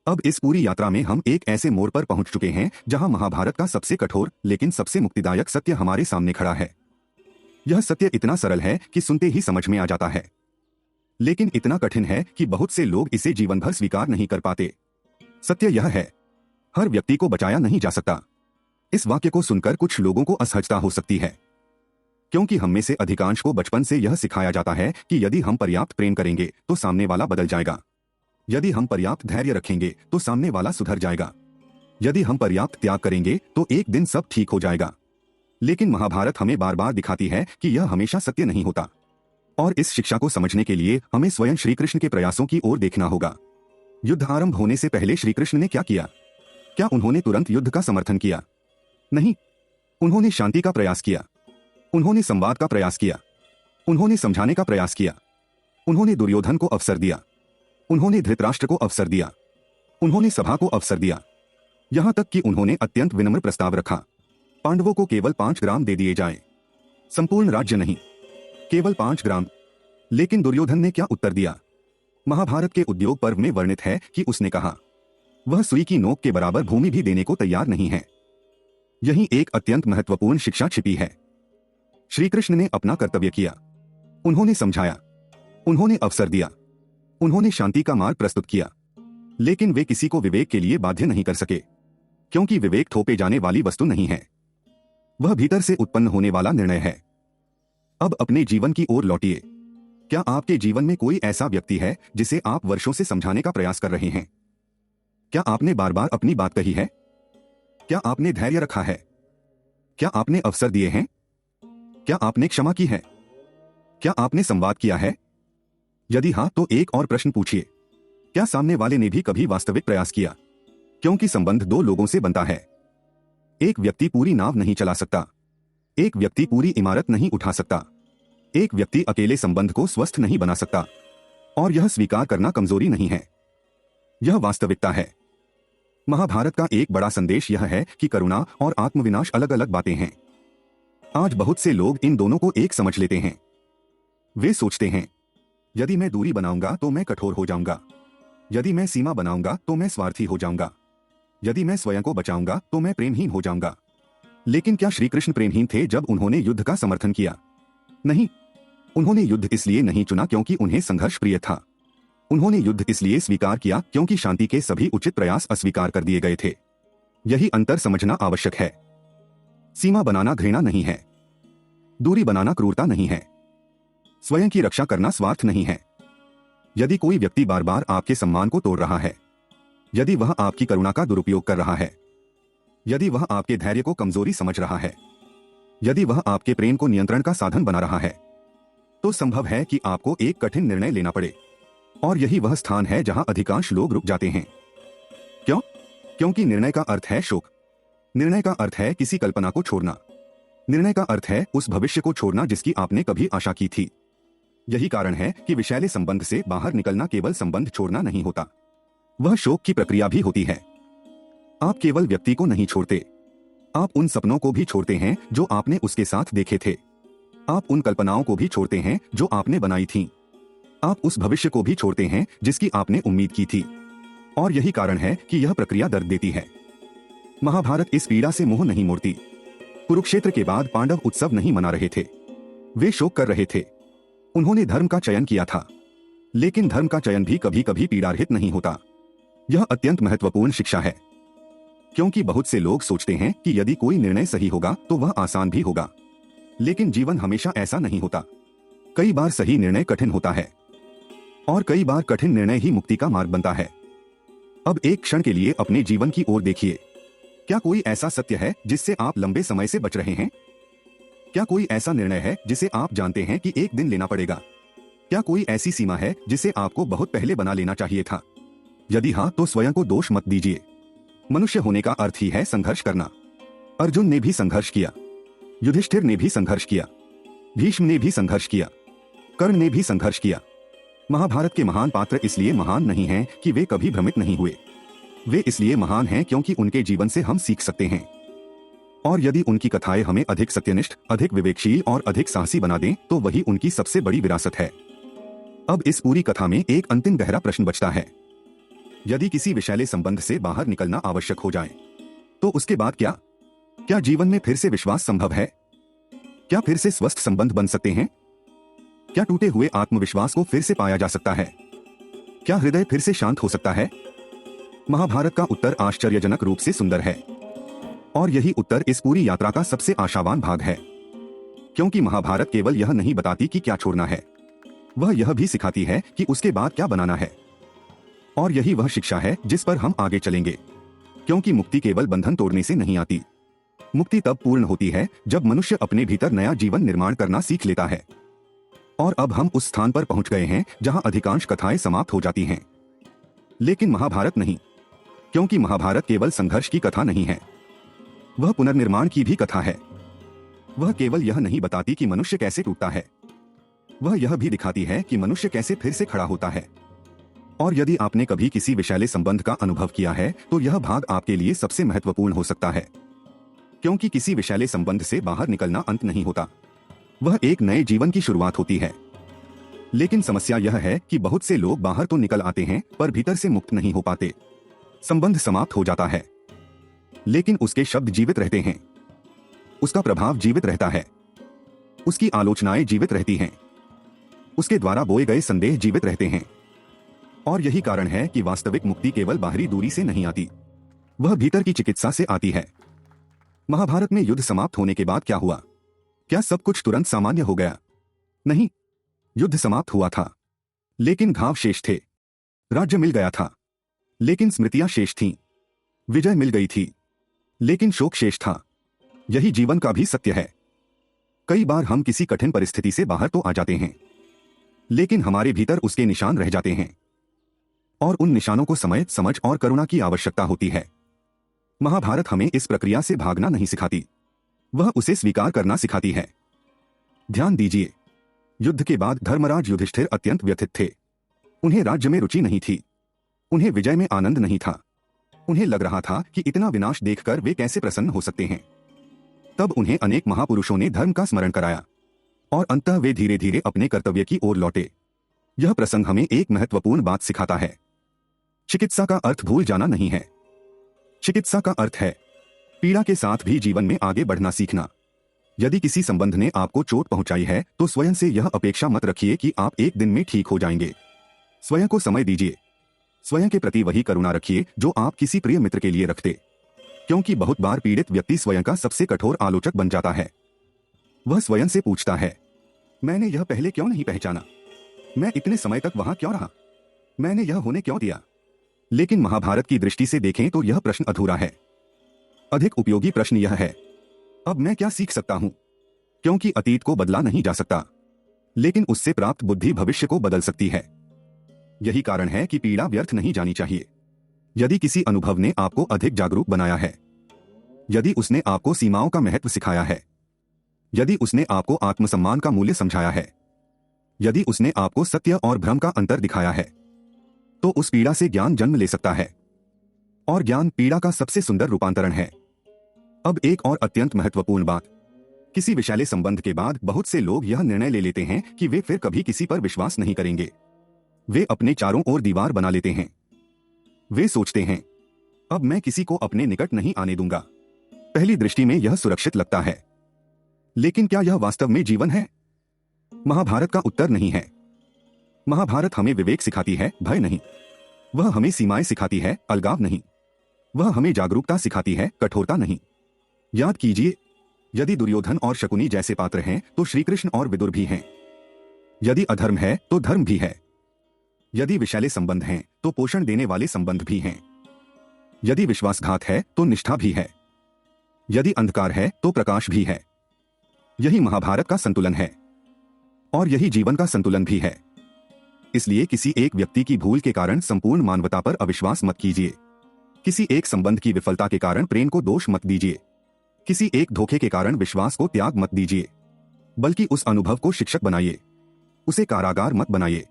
अब इस पूरी यात्रा में हम एक ऐसे मोड़ पर पहुंच चुके हैं जहां महाभारत का सबसे कठोर लेकिन सबसे मुक्तिदायक सत्य हमारे सामने खड़ा है। यह सत्य इतना सरल है कि सुनते ही समझ में आ जाता है, लेकिन इतना कठिन है कि बहुत से लोग इसे जीवन भर स्वीकार नहीं कर पाते। सत्य यह है, हर व्यक्ति को बचाया नहीं जा सकता। इस वाक्य को सुनकर कुछ लोगों को असहजता हो सकती है, क्योंकि हम में से अधिकांश को बचपन से यह सिखाया जाता है कि यदि हम पर्याप्त प्रेम करेंगे तो सामने वाला बदल जाएगा, यदि हम पर्याप्त धैर्य रखेंगे तो सामने वाला सुधर जाएगा, यदि हम पर्याप्त त्याग करेंगे तो एक दिन सब ठीक हो जाएगा। लेकिन महाभारत हमें बार बार दिखाती है कि यह हमेशा सत्य नहीं होता और इस शिक्षा को समझने के लिए हमें स्वयं श्री कृष्ण के प्रयासों की ओर देखना होगा। युद्ध आरंभ होने से पहले श्री कृष्ण ने क्या किया? क्या उन्होंने तुरंत युद्ध का समर्थन किया? नहीं, उन्होंने शांति का प्रयास किया, उन्होंने संवाद का प्रयास किया, उन्होंने समझाने का प्रयास किया, उन्होंने दुर्योधन को अवसर दिया, उन्होंने धृतराष्ट्र को अवसर दिया, उन्होंने सभा को अवसर दिया, यहां तक कि उन्होंने अत्यंत विनम्र प्रस्ताव रखा, पांडवों को केवल 5 ग्राम दे दिए जाएं, संपूर्ण राज्य नहीं, केवल 5 ग्राम। लेकिन दुर्योधन ने क्या उत्तर दिया? महाभारत के उद्योग पर्व में वर्णित है कि उसने कहा, वह सुई की नोक के बराबर भूमि भी देने को तैयार नहीं है। यही एक अत्यंत महत्वपूर्ण शिक्षा छिपी है। श्री कृष्ण ने अपना कर्तव्य किया, उन्होंने समझाया, उन्होंने अवसर दिया, उन्होंने शांति का मार्ग प्रस्तुत किया, लेकिन वे किसी को विवेक के लिए बाध्य नहीं कर सके, क्योंकि विवेक थोपे जाने वाली वस्तु नहीं है, वह भीतर से उत्पन्न होने वाला निर्णय है। अब अपने जीवन की ओर लौटिए। क्या आपके जीवन में कोई ऐसा व्यक्ति है जिसे आप वर्षों से समझाने का प्रयास कर रहे हैं? क्या आपने बार बार अपनी बात कही है? क्या आपने धैर्य रखा है? क्या आपने अवसर दिए हैं? क्या आपने क्षमा की है? क्या आपने संवाद किया है? यदि हाँ, तो एक और प्रश्न पूछिए, क्या सामने वाले ने भी कभी वास्तविक प्रयास किया? क्योंकि संबंध 2 लोगों से बनता है। एक व्यक्ति पूरी नाव नहीं चला सकता, एक व्यक्ति पूरी इमारत नहीं उठा सकता, एक व्यक्ति अकेले संबंध को स्वस्थ नहीं बना सकता, और यह स्वीकार करना कमजोरी नहीं है, यह वास्तविकता है। महाभारत का एक बड़ा संदेश यह है कि करुणा और आत्मविनाश अलग अलग बातें हैं। आज बहुत से लोग इन दोनों को एक समझ लेते हैं। वे सोचते हैं, यदि मैं दूरी बनाऊंगा तो मैं कठोर हो जाऊंगा, यदि मैं सीमा बनाऊंगा तो मैं स्वार्थी हो जाऊंगा, यदि मैं स्वयं को बचाऊंगा तो मैं प्रेमहीन हो जाऊंगा। लेकिन क्या श्री कृष्ण प्रेमहीन थे जब उन्होंने युद्ध का समर्थन किया? नहीं, उन्होंने युद्ध इसलिए नहीं चुना क्योंकि उन्हें संघर्ष प्रिय था। उन्होंने युद्ध इसलिए स्वीकार किया क्योंकि शांति के सभी उचित प्रयास अस्वीकार कर दिए गए थे। यही अंतर समझना आवश्यक है। सीमा बनाना घृणा नहीं है, दूरी बनाना क्रूरता नहीं है, स्वयं की रक्षा करना स्वार्थ नहीं है। यदि कोई व्यक्ति बार बार आपके सम्मान को तोड़ रहा है, यदि वह आपकी करुणा का दुरुपयोग कर रहा है, यदि वह आपके धैर्य को कमजोरी समझ रहा है, यदि वह आपके प्रेम को नियंत्रण का साधन बना रहा है, तो संभव है कि आपको एक कठिन निर्णय लेना पड़े। और यही वह स्थान है जहां अधिकांश लोग रुक जाते हैं। क्यों? क्योंकि निर्णय का अर्थ है शोक, निर्णय का अर्थ है किसी कल्पना को छोड़ना, निर्णय का अर्थ है उस भविष्य को छोड़ना जिसकी आपने कभी आशा की थी। यही कारण है कि विषैले संबंध से बाहर निकलना केवल संबंध छोड़ना नहीं होता, वह शोक की प्रक्रिया भी होती है। आप केवल व्यक्ति को नहीं छोड़ते, आप उन सपनों को भी छोड़ते हैं जो आपने उसके साथ देखे थे, आप उन कल्पनाओं को भी छोड़ते हैं जो आपने बनाई थीं। आप उस भविष्य को भी छोड़ते हैं जिसकी आपने उम्मीद की थी, और यही कारण है कि यह प्रक्रिया दर्द देती है। महाभारत इस पीड़ा से मुंह नहीं मोड़ती। कुरुक्षेत्र के बाद पांडव उत्सव नहीं मना रहे थे, वे शोक कर रहे थे। उन्होंने धर्म का चयन किया था, लेकिन धर्म का चयन भी कभी कभी पीड़ारहित नहीं होता। यह अत्यंत महत्वपूर्ण शिक्षा है, क्योंकि बहुत से लोग सोचते हैं कि यदि कोई निर्णय सही होगा तो वह आसान भी होगा, लेकिन जीवन हमेशा ऐसा नहीं होता। कई बार सही निर्णय कठिन होता है, और कई बार कठिन निर्णय ही मुक्ति का मार्ग बनता है। अब एक क्षण के लिए अपने जीवन की ओर देखिए। क्या कोई ऐसा सत्य है जिससे आप लंबे समय से बच रहे हैं? क्या कोई ऐसा निर्णय है जिसे आप जानते हैं कि एक दिन लेना पड़ेगा? क्या कोई ऐसी सीमा है जिसे आपको बहुत पहले बना लेना चाहिए था? यदि हाँ, तो स्वयं को दोष मत दीजिए। मनुष्य होने का अर्थ ही है संघर्ष करना। अर्जुन ने भी संघर्ष किया, युधिष्ठिर ने भी संघर्ष किया, भीष्म ने भी संघर्ष किया, कर्ण ने भी संघर्ष किया। महाभारत के महान पात्र इसलिए महान नहीं हैं कि वे कभी भ्रमित नहीं हुए, वे इसलिए महान हैं क्योंकि उनके जीवन से हम सीख सकते हैं। और यदि उनकी कथाएं हमें अधिक सत्यनिष्ठ, अधिक विवेकशील और अधिक साहसी बना दें, तो वही उनकी सबसे बड़ी विरासत है। अब इस पूरी कथा में एक अंतिम गहरा प्रश्न बचता है। यदि किसी विषैले संबंध से बाहर निकलना आवश्यक हो जाए, तो उसके बाद क्या? क्या जीवन में फिर से विश्वास संभव है? क्या फिर से स्वस्थ संबंध बन सकते हैं? क्या टूटे हुए आत्मविश्वास को फिर से पाया जा सकता है? क्या हृदय फिर से शांत हो सकता है? महाभारत का उत्तर आश्चर्यजनक रूप से सुंदर है, और यही उत्तर इस पूरी यात्रा का सबसे आशावान भाग है। क्योंकि महाभारत केवल यह नहीं बताती कि क्या छोड़ना है, वह यह भी सिखाती है कि उसके बाद क्या बनाना है। और यही वह शिक्षा है जिस पर हम आगे चलेंगे, क्योंकि मुक्ति केवल बंधन तोड़ने से नहीं आती। मुक्ति तब पूर्ण होती है जब मनुष्य अपने भीतर नया जीवन निर्माण करना सीख लेता है। और अब हम उस स्थान पर पहुंच गए हैं जहां अधिकांश कथाएं समाप्त हो जाती हैं, लेकिन महाभारत नहीं, क्योंकि महाभारत केवल संघर्ष की कथा नहीं है, वह पुनर्निर्माण की भी कथा है। वह केवल यह नहीं बताती कि मनुष्य कैसे टूटता है, वह यह भी दिखाती है कि मनुष्य कैसे फिर से खड़ा होता है। और यदि आपने कभी किसी विषैले संबंध का अनुभव किया है, तो यह भाग आपके लिए सबसे महत्वपूर्ण हो सकता है, क्योंकि किसी विषैले संबंध से बाहर निकलना अंत नहीं होता, वह एक नए जीवन की शुरुआत होती है। लेकिन समस्या यह है कि बहुत से लोग बाहर तो निकल आते हैं, पर भीतर से मुक्त नहीं हो पाते। संबंध समाप्त हो जाता है, लेकिन उसके शब्द जीवित रहते हैं, उसका प्रभाव जीवित रहता है, उसकी आलोचनाएं जीवित रहती हैं, उसके द्वारा बोए गए संदेह जीवित रहते हैं। और यही कारण है कि वास्तविक मुक्ति केवल बाहरी दूरी से नहीं आती, वह भीतर की चिकित्सा से आती है। महाभारत में युद्ध समाप्त होने के बाद क्या हुआ? क्या सब कुछ तुरंत सामान्य हो गया? नहीं, युद्ध समाप्त हुआ था, लेकिन घाव शेष थे। राज्य मिल गया था, लेकिन स्मृतियां शेष थीं। विजय मिल गई थी, लेकिन शोक शेष था। यही जीवन का भी सत्य है। कई बार हम किसी कठिन परिस्थिति से बाहर तो आ जाते हैं, लेकिन हमारे भीतर उसके निशान रह जाते हैं, और उन निशानों को समय, समझ और करुणा की आवश्यकता होती है। महाभारत हमें इस प्रक्रिया से भागना नहीं सिखाती, वह उसे स्वीकार करना सिखाती है। ध्यान दीजिए, युद्ध के बाद धर्मराज युधिष्ठिर अत्यंत व्यथित थे। उन्हें राज्य में रुचि नहीं थी, उन्हें विजय में आनंद नहीं था। उन्हें लग रहा था कि इतना विनाश देखकर वे कैसे प्रसन्न हो सकते हैं। तब उन्हें अनेक महापुरुषों ने धर्म का स्मरण कराया, और अंततः वे धीरे धीरे अपने कर्तव्य की ओर लौटे। यह प्रसंग हमें एक महत्वपूर्ण बात सिखाता है। चिकित्सा का अर्थ भूल जाना नहीं है, चिकित्सा का अर्थ है पीड़ा के साथ भी जीवन में आगे बढ़ना सीखना। यदि किसी संबंध ने आपको चोट पहुंचाई है, तो स्वयं से यह अपेक्षा मत रखिए कि आप एक दिन में ठीक हो जाएंगे। स्वयं को समय दीजिए, स्वयं के प्रति वही करुणा रखिए जो आप किसी प्रिय मित्र के लिए रखते, क्योंकि बहुत बार पीड़ित व्यक्ति स्वयं का सबसे कठोर आलोचक बन जाता है। वह स्वयं से पूछता है, मैंने यह पहले क्यों नहीं पहचाना? मैं इतने समय तक वहां क्यों रहा? मैंने यह होने क्यों दिया? लेकिन महाभारत की दृष्टि से देखें तो यह प्रश्न अधूरा है। अधिक उपयोगी प्रश्न यह है, अब मैं क्या सीख सकता हूं? क्योंकि अतीत को बदला नहीं जा सकता, लेकिन उससे प्राप्त बुद्धि भविष्य को बदल सकती है। यही कारण है कि पीड़ा व्यर्थ नहीं जानी चाहिए। यदि किसी अनुभव ने आपको अधिक जागरूक बनाया है, यदि उसने आपको सीमाओं का महत्व सिखाया है, यदि उसने आपको आत्मसम्मान का मूल्य समझाया है, यदि उसने आपको सत्य और भ्रम का अंतर दिखाया है, तो उस पीड़ा से ज्ञान जन्म ले सकता है। और ज्ञान पीड़ा का सबसे सुंदर रूपांतरण है। अब एक और अत्यंत महत्वपूर्ण बात, किसी विषैले संबंध के बाद बहुत से लोग यह निर्णय ले लेते हैं कि वे फिर कभी किसी पर विश्वास नहीं करेंगे। वे अपने चारों ओर दीवार बना लेते हैं। वे सोचते हैं, अब मैं किसी को अपने निकट नहीं आने दूंगा। पहली दृष्टि में यह सुरक्षित लगता है, लेकिन क्या यह वास्तव में जीवन है? महाभारत का उत्तर नहीं है। महाभारत हमें विवेक सिखाती है, भय नहीं। वह हमें सीमाएं सिखाती है, अलगाव नहीं। वह हमें जागरूकता सिखाती है, कठोरता नहीं। याद कीजिए, यदि दुर्योधन और शकुनी जैसे पात्र हैं तो श्री कृष्ण और विदुर भी हैं। यदि अधर्म है तो धर्म भी है। यदि विषैले संबंध हैं तो पोषण देने वाले संबंध भी हैं। यदि विश्वासघात है तो निष्ठा भी है। यदि अंधकार है तो प्रकाश भी है। यही महाभारत का संतुलन है, और यही जीवन का संतुलन भी है। इसलिए किसी एक व्यक्ति की भूल के कारण संपूर्ण मानवता पर अविश्वास मत कीजिए। किसी एक संबंध की विफलता के कारण प्रेम को दोष मत दीजिए। किसी एक धोखे के कारण विश्वास को त्याग मत दीजिए, बल्कि उस अनुभव को शिक्षक बनाइए, उसे कारागार मत बनाइए।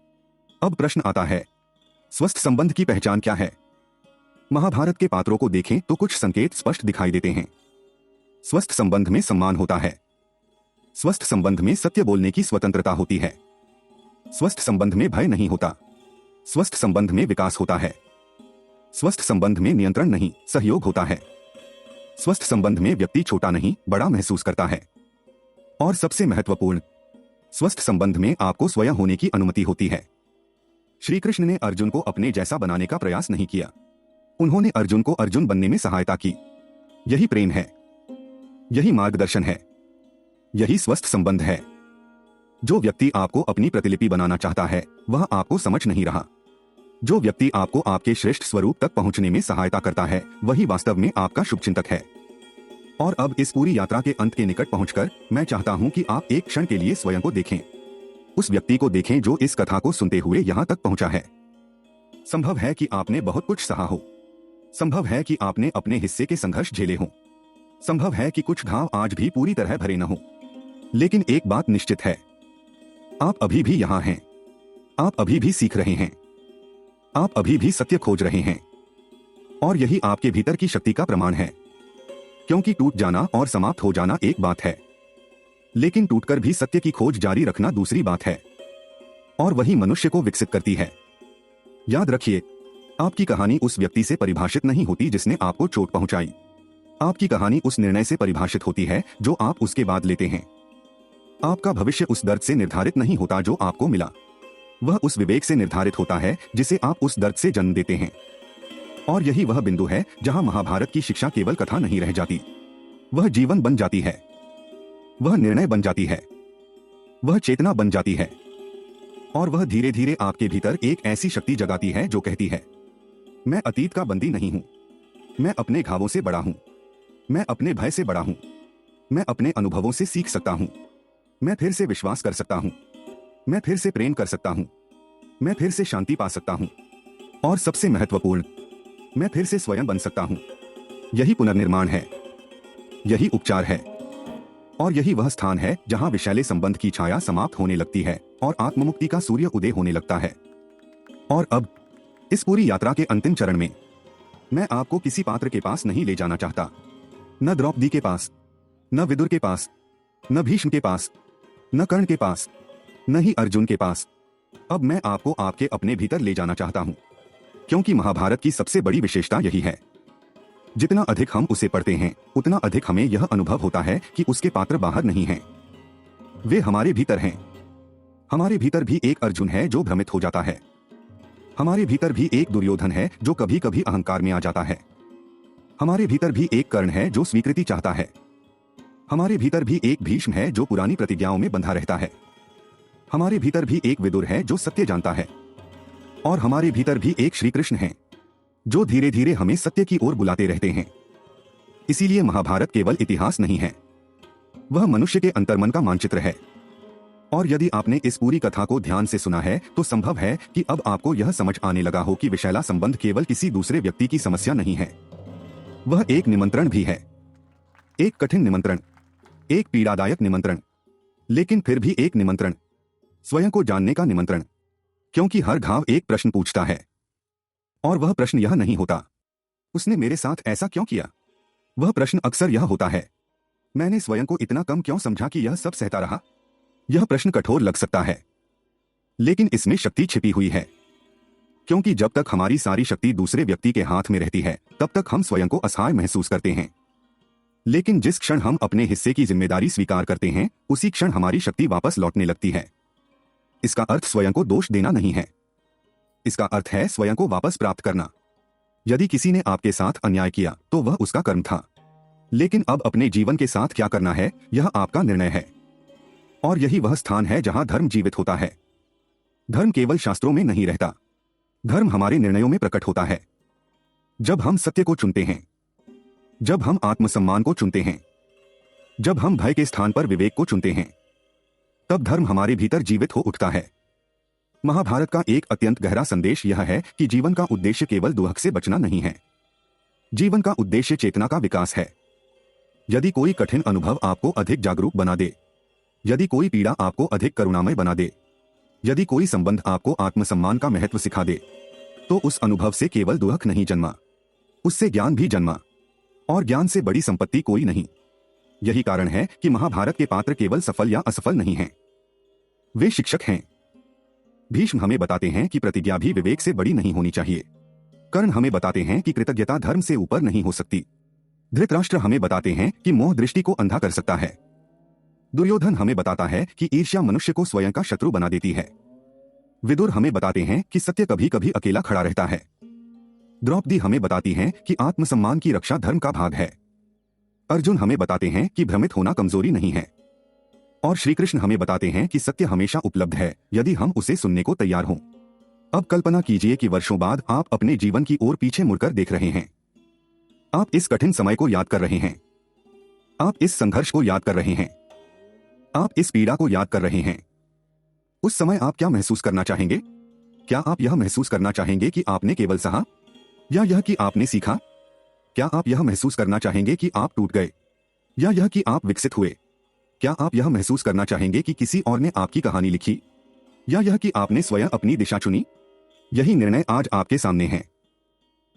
अब प्रश्न आता है, स्वस्थ संबंध की पहचान क्या है? महाभारत के पात्रों को देखें तो कुछ संकेत स्पष्ट दिखाई देते हैं। स्वस्थ संबंध में सम्मान होता है। स्वस्थ संबंध में सत्य बोलने की स्वतंत्रता होती है। स्वस्थ संबंध में भय नहीं होता। स्वस्थ संबंध में विकास होता है। स्वस्थ संबंध में नियंत्रण नहीं, सहयोग होता है। स्वस्थ संबंध में व्यक्ति छोटा नहीं, बड़ा महसूस करता है। और सबसे महत्वपूर्ण, स्वस्थ संबंध में आपको स्वयं होने की अनुमति होती है। श्री कृष्ण ने अर्जुन को अपने जैसा बनाने का प्रयास नहीं किया। उन्होंने अर्जुन को अर्जुन बनने में सहायता की। यही प्रेम है, यही मार्गदर्शन है, यही स्वस्थ संबंध है। जो व्यक्ति आपको अपनी प्रतिलिपि बनाना चाहता है वह आपको समझ नहीं रहा। जो व्यक्ति आपको आपके श्रेष्ठ स्वरूप तक पहुंचने में सहायता करता है वही वास्तव में आपका शुभचिंतक है। और अब इस पूरी यात्रा के अंत के निकट पहुंचकर मैं चाहता हूं कि आप एक क्षण के लिए स्वयं को देखें। उस व्यक्ति को देखें जो इस कथा को सुनते हुए यहां तक पहुंचा है। संभव है कि आपने बहुत कुछ सहा हो। संभव है कि आपने अपने हिस्से के संघर्ष झेले हों। संभव है कि कुछ घाव आज भी पूरी तरह भरे न हो। लेकिन एक बात निश्चित है, आप अभी भी यहां हैं। आप अभी भी सीख रहे हैं। आप अभी भी सत्य खोज रहे हैं। और यही आपके भीतर की शक्ति का प्रमाण है। क्योंकि टूट जाना और समाप्त हो जाना एक बात है, लेकिन टूटकर भी सत्य की खोज जारी रखना दूसरी बात है। और वही मनुष्य को विकसित करती है। याद रखिए, आपकी कहानी उस व्यक्ति से परिभाषित नहीं होती जिसने आपको चोट पहुंचाई। आपकी कहानी उस निर्णय से परिभाषित होती है जो आप उसके बाद लेते हैं। आपका भविष्य उस दर्द से निर्धारित नहीं होता जो आपको मिला। वह उस विवेक से निर्धारित होता है जिसे आप उस दर्द से जन्म देते हैं। और यही वह बिंदु है जहां महाभारत की शिक्षा केवल कथा नहीं रह जाती, वह जीवन बन जाती है। वह निर्णय बन जाती है। वह चेतना बन जाती है। और वह धीरे धीरे आपके भीतर एक ऐसी शक्ति जगाती है जो कहती है, मैं अतीत का बंदी नहीं हूं। मैं अपने घावों से बड़ा हूं। मैं अपने भय से बड़ा हूं। मैं अपने अनुभवों से सीख सकता हूं। मैं फिर से विश्वास कर सकता हूं। मैं फिर से प्रेम कर सकता हूं। मैं फिर से शांति पा सकता हूं। और सबसे महत्वपूर्ण, मैं फिर से स्वयं बन सकता हूं। यही पुनर्निर्माण है। यही उपचार है। और यही वह स्थान है जहां विषैले संबंध की छाया समाप्त होने लगती है और आत्ममुक्ति का सूर्य उदय होने लगता है। और अब इस पूरी यात्रा के अंतिम चरण में मैं आपको किसी पात्र के पास नहीं ले जाना चाहता। न द्रौपदी के पास, न विदुर के पास, न भीष्म के पास, न कर्ण के पास, न ही अर्जुन के पास। अब मैं आपको आपके अपने भीतर ले जाना चाहता हूं। क्योंकि महाभारत की सबसे बड़ी विशेषता यही है। जितना अधिक हम उसे पढ़ते हैं उतना अधिक हमें यह अनुभव होता है कि उसके पात्र बाहर नहीं हैं, वे हमारे भीतर हैं। हमारे भीतर भी एक अर्जुन है जो भ्रमित हो जाता है। हमारे भीतर भी एक दुर्योधन है जो कभी कभी अहंकार में आ जाता है। हमारे भीतर भी एक कर्ण है जो स्वीकृति चाहता है। हमारे भीतर भी एक भीष्म है जो पुरानी प्रतिज्ञाओं में बंधा रहता है। हमारे भीतर भी एक विदुर है जो सत्य जानता है। और हमारे भीतर भी एक श्री कृष्ण है जो धीरे धीरे हमें सत्य की ओर बुलाते रहते हैं। इसीलिए महाभारत केवल इतिहास नहीं है, वह मनुष्य के अंतर्मन का मानचित्र है। और यदि आपने इस पूरी कथा को ध्यान से सुना है तो संभव है कि अब आपको यह समझ आने लगा हो कि विषैला संबंध केवल किसी दूसरे व्यक्ति की समस्या नहीं है, वह एक निमंत्रण भी है। एक कठिन निमंत्रण, एक पीड़ादायक निमंत्रण, लेकिन फिर भी एक निमंत्रण, स्वयं को जानने का निमंत्रण। क्योंकि हर घाव एक प्रश्न पूछता है, और वह प्रश्न यह नहीं होता, उसने मेरे साथ ऐसा क्यों किया। वह प्रश्न अक्सर यह होता है, मैंने स्वयं को इतना कम क्यों समझा कि यह सब सहता रहा। यह प्रश्न कठोर लग सकता है, लेकिन इसमें शक्ति छिपी हुई है। क्योंकि जब तक हमारी सारी शक्ति दूसरे व्यक्ति के हाथ में रहती है तब तक हम स्वयं को असहाय महसूस करते हैं। लेकिन जिस क्षण हम अपने हिस्से की जिम्मेदारी स्वीकार करते हैं उसी क्षण हमारी शक्ति वापस लौटने लगती है। इसका अर्थ स्वयं को दोष देना नहीं है, इसका अर्थ है स्वयं को वापस प्राप्त करना। यदि किसी ने आपके साथ अन्याय किया तो वह उसका कर्म था, लेकिन अब अपने जीवन के साथ क्या करना है यह आपका निर्णय है। और यही वह स्थान है जहां धर्म जीवित होता है। धर्म केवल शास्त्रों में नहीं रहता, धर्म हमारे निर्णयों में प्रकट होता है। जब हम सत्य को चुनते हैं, जब हम आत्मसम्मान को चुनते हैं, जब हम भय के स्थान पर विवेक को चुनते हैं, तब धर्म हमारे भीतर जीवित हो उठता है। महाभारत का एक अत्यंत गहरा संदेश यह है कि जीवन का उद्देश्य केवल दुख से बचना नहीं है, जीवन का उद्देश्य चेतना का विकास है। यदि कोई कठिन अनुभव आपको अधिक जागरूक बना दे, यदि कोई पीड़ा आपको अधिक करुणामय बना दे, यदि कोई संबंध आपको आत्मसम्मान का महत्व सिखा दे, तो उस अनुभव से केवल दुख नहीं जन्मा, उससे ज्ञान भी जन्मा, और ज्ञान से बड़ी संपत्ति कोई नहीं। यही कारण है कि महाभारत के पात्र केवल सफल या असफल नहीं हैं, वे शिक्षक हैं। भीष्म हमें बताते हैं कि प्रतिज्ञा भी विवेक से बड़ी नहीं होनी चाहिए। कर्ण हमें बताते हैं कि कृतज्ञता धर्म से ऊपर नहीं हो सकती। धृतराष्ट्र हमें बताते हैं कि मोह दृष्टि को अंधा कर सकता है। दुर्योधन हमें बताता है कि ईर्ष्या मनुष्य को स्वयं का शत्रु बना देती है। विदुर हमें बताते हैं कि सत्य कभी कभी अकेला खड़ा रहता है। द्रौपदी हमें बताती हैं कि आत्मसम्मान की रक्षा धर्म का भाग है। अर्जुन हमें बताते हैं कि भ्रमित होना कमजोरी नहीं है। और श्री कृष्ण हमें बताते हैं कि सत्य हमेशा उपलब्ध है यदि हम उसे सुनने को तैयार हों। अब कल्पना कीजिए कि वर्षों बाद आप अपने जीवन की ओर पीछे मुड़कर देख रहे हैं। आप इस कठिन समय को याद कर रहे हैं, आप इस संघर्ष को याद कर रहे हैं, आप इस पीड़ा को याद कर रहे हैं। उस समय आप क्या महसूस करना चाहेंगे? क्या आप यह महसूस करना चाहेंगे कि आपने केवल सहा, या यह कि आपने सीखा? क्या आप यह महसूस करना चाहेंगे कि आप टूट गए, या यह कि आप विकसित हुए? क्या आप यह महसूस करना चाहेंगे कि किसी और ने आपकी कहानी लिखी, या यह कि आपने स्वयं अपनी दिशा चुनी? यही निर्णय आज आपके सामने है,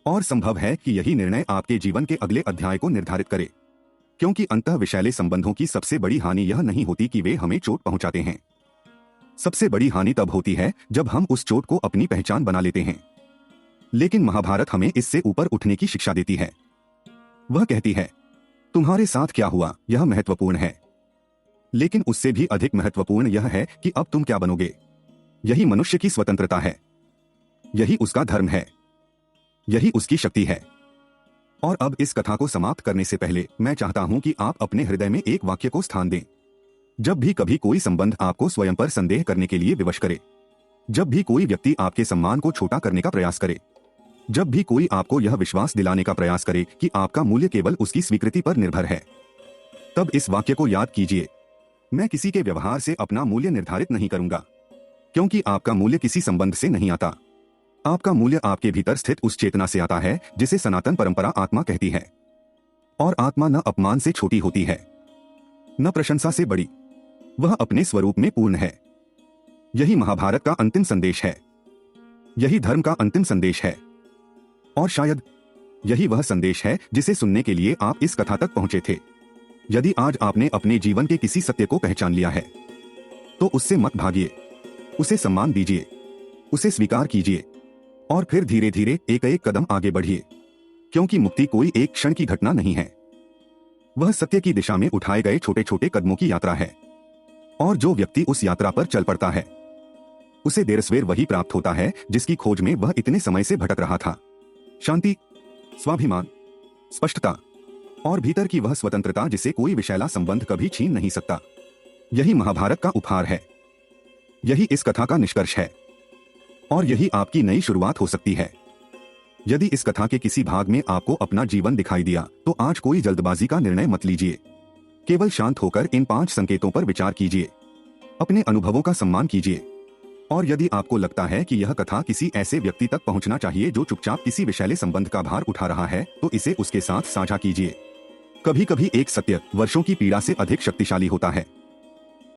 और संभव है कि यही निर्णय आपके जीवन के अगले अध्याय को निर्धारित करे। क्योंकि अंतः विषैले संबंधों की सबसे बड़ी हानि यह नहीं होती कि वे हमें चोट पहुंचाते हैं। सबसे बड़ी हानि तब होती है जब हम उस चोट को अपनी पहचान बना लेते हैं। लेकिन महाभारत हमें इससे ऊपर उठने की शिक्षा देती है। वह कहती है, तुम्हारे साथ क्या हुआ यह महत्वपूर्ण है, लेकिन उससे भी अधिक महत्वपूर्ण यह है कि अब तुम क्या बनोगे। यही मनुष्य की स्वतंत्रता है, यही उसका धर्म है, यही उसकी शक्ति है। और अब इस कथा को समाप्त करने से पहले मैं चाहता हूं कि आप अपने हृदय में एक वाक्य को स्थान दें। जब भी कभी कोई संबंध आपको स्वयं पर संदेह करने के लिए विवश करे, जब भी कोई व्यक्ति आपके सम्मान को छोटा करने का प्रयास करे, जब भी कोई आपको यह विश्वास दिलाने का प्रयास करे कि आपका मूल्य केवल उसकी स्वीकृति पर निर्भर है, तब इस वाक्य को याद कीजिए, मैं किसी के व्यवहार से अपना मूल्य निर्धारित नहीं करूंगा, क्योंकि आपका मूल्य किसी संबंध से नहीं आता। आपका मूल्य आपके भीतर स्थित उस चेतना से आता है जिसे सनातन परंपरा आत्मा कहती है। और आत्मा न अपमान से छोटी होती है, न प्रशंसा से बड़ी, वह अपने स्वरूप में पूर्ण है। यही महाभारत का अंतिम संदेश है, यही धर्म का अंतिम संदेश है, और शायद यही वह संदेश है जिसे सुनने के लिए आप इस कथा तक पहुंचे थे। यदि आज आपने अपने जीवन के किसी सत्य को पहचान लिया है, तो उससे मत भागिए, उसे सम्मान दीजिए, उसे स्वीकार कीजिए, और फिर धीरे धीरे एक एक कदम आगे बढ़िए। क्योंकि मुक्ति कोई एक क्षण की घटना नहीं है, वह सत्य की दिशा में उठाए गए छोटे छोटे कदमों की यात्रा है। और जो व्यक्ति उस यात्रा पर चल पड़ता है, उसे देर सवेर वही प्राप्त होता है जिसकी खोज में वह इतने समय से भटक रहा था। शांति, स्वाभिमान, स्पष्टता, और भीतर की वह स्वतंत्रता जिसे कोई विषैला संबंध कभी छीन नहीं सकता। यही महाभारत का उपहार है, यही इस कथा का निष्कर्ष है, और यही आपकी नई शुरुआत हो सकती है। यदि इस कथा के किसी भाग में आपको अपना जीवन दिखाई दिया तो आज कोई जल्दबाजी का निर्णय मत लीजिए। केवल शांत होकर इन 5 संकेतों पर विचार कीजिए, अपने अनुभवों का सम्मान कीजिए, और यदि आपको लगता है कि यह कथा किसी ऐसे व्यक्ति तक पहुंचना चाहिए जो चुपचाप किसी विषैले संबंध का भार उठा रहा है, तो इसे उसके साथ साझा कीजिए। कभी कभी एक सत्य वर्षों की पीड़ा से अधिक शक्तिशाली होता है।